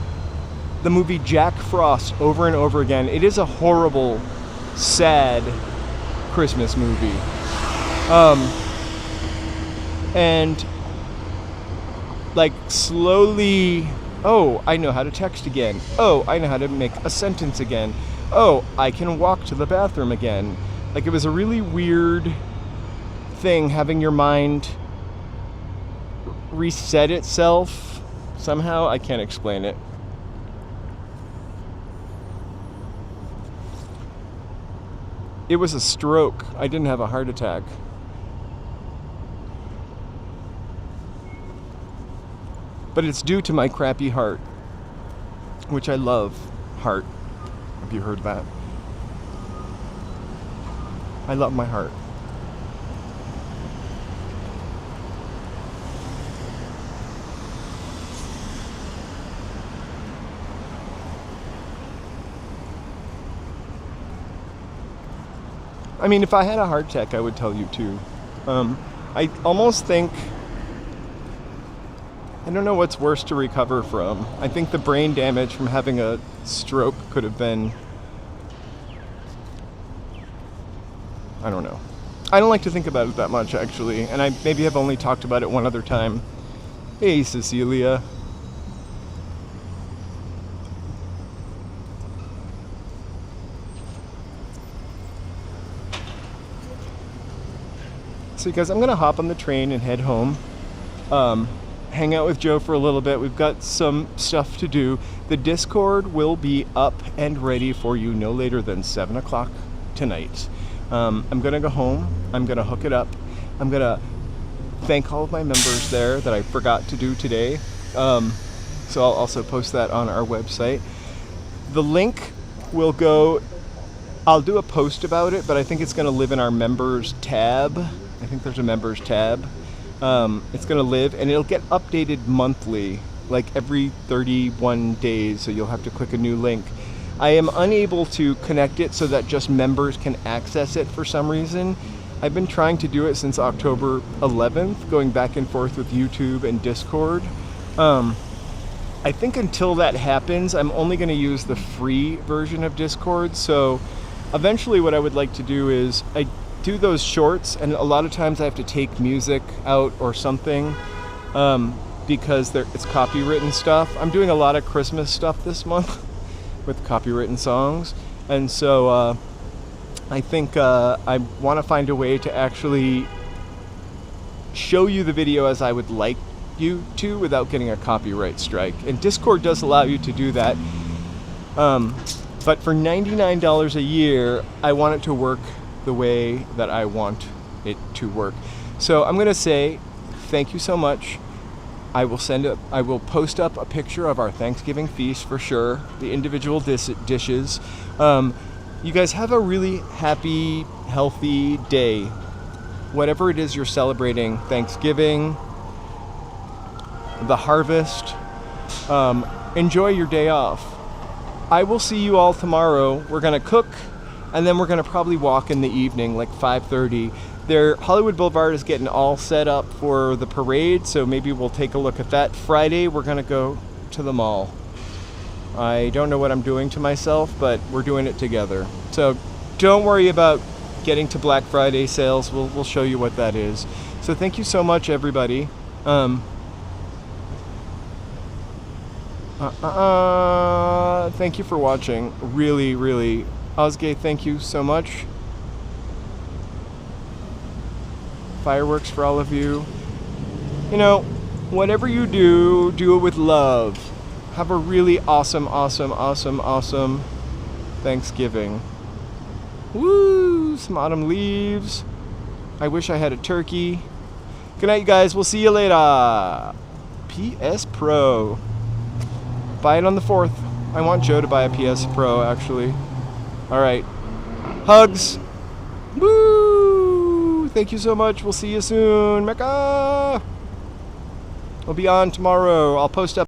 the movie Jack Frost over and over again. It is a horrible, sad Christmas movie. And like slowly, oh, I know how to text again. Oh, I know how to make a sentence again. Oh, I can walk to the bathroom again. Like, it was a really weird thing having your mind reset itself somehow. I can't explain it. It was a stroke. I didn't have a heart attack. But it's due to my crappy heart, which I love. Heart. Have you heard that? I love my heart. I mean, if I had a heart attack, I would tell you too. I almost think, I don't know what's worse to recover from. I think the brain damage from having a stroke could have been, I don't know. I don't like to think about it that much, actually, and I maybe have only talked about it one other time. Hey, Cecilia. So you guys, I'm gonna hop on the train and head home. Hang out with Joe for a little bit. We've got some stuff to do. The Discord will be up and ready for you no later than 7 o'clock tonight. I'm gonna go home. I'm gonna hook it up. I'm gonna thank all of my members there that I forgot to do today. So I'll also post that on our website. The link will go, I'll do a post about it, but I think it's gonna live in our members tab. I think there's a members tab. It's going to live, and it'll get updated monthly, like every 31 days, so you'll have to click a new link. I am unable to connect it so that just members can access it for some reason. I've been trying to do it since October 11th, going back and forth with YouTube and Discord. I think until that happens, I'm only going to use the free version of Discord, so eventually what I would like to do is, I do those shorts, and a lot of times I have to take music out or something because it's copywritten stuff. I'm doing a lot of Christmas stuff this month with copywritten songs, and so I think I want to find a way to actually show you the video as I would like you to without getting a copyright strike, and Discord does allow you to do that, but for $99 a year I want it to work the way that I want it to work. So I'm gonna say thank you so much. I will post up a picture of our Thanksgiving feast for sure, the individual dishes. You guys have a really happy, healthy day. Whatever it is you're celebrating, Thanksgiving, the harvest, enjoy your day off. I will see you all tomorrow. We're gonna cook, and then we're going to probably walk in the evening, like 5:30. Hollywood Boulevard is getting all set up for the parade, so maybe we'll take a look at that. Friday, we're going to go to the mall. I don't know what I'm doing to myself, but we're doing it together. So don't worry about getting to Black Friday sales. We'll show you what that is. So thank you so much, everybody. Thank you for watching. Really, really. Osgay, thank you so much. Fireworks for all of you. You know, whatever you do, do it with love. Have a really awesome, awesome, awesome, awesome Thanksgiving. Woo! Some autumn leaves. I wish I had a turkey. Good night, you guys. We'll see you later. PS Pro. Buy it on the 4th. I want Joe to buy a PS Pro, actually. All right. Hugs. Woo! Thank you so much. We'll see you soon. Mecca! We'll be on tomorrow. I'll post up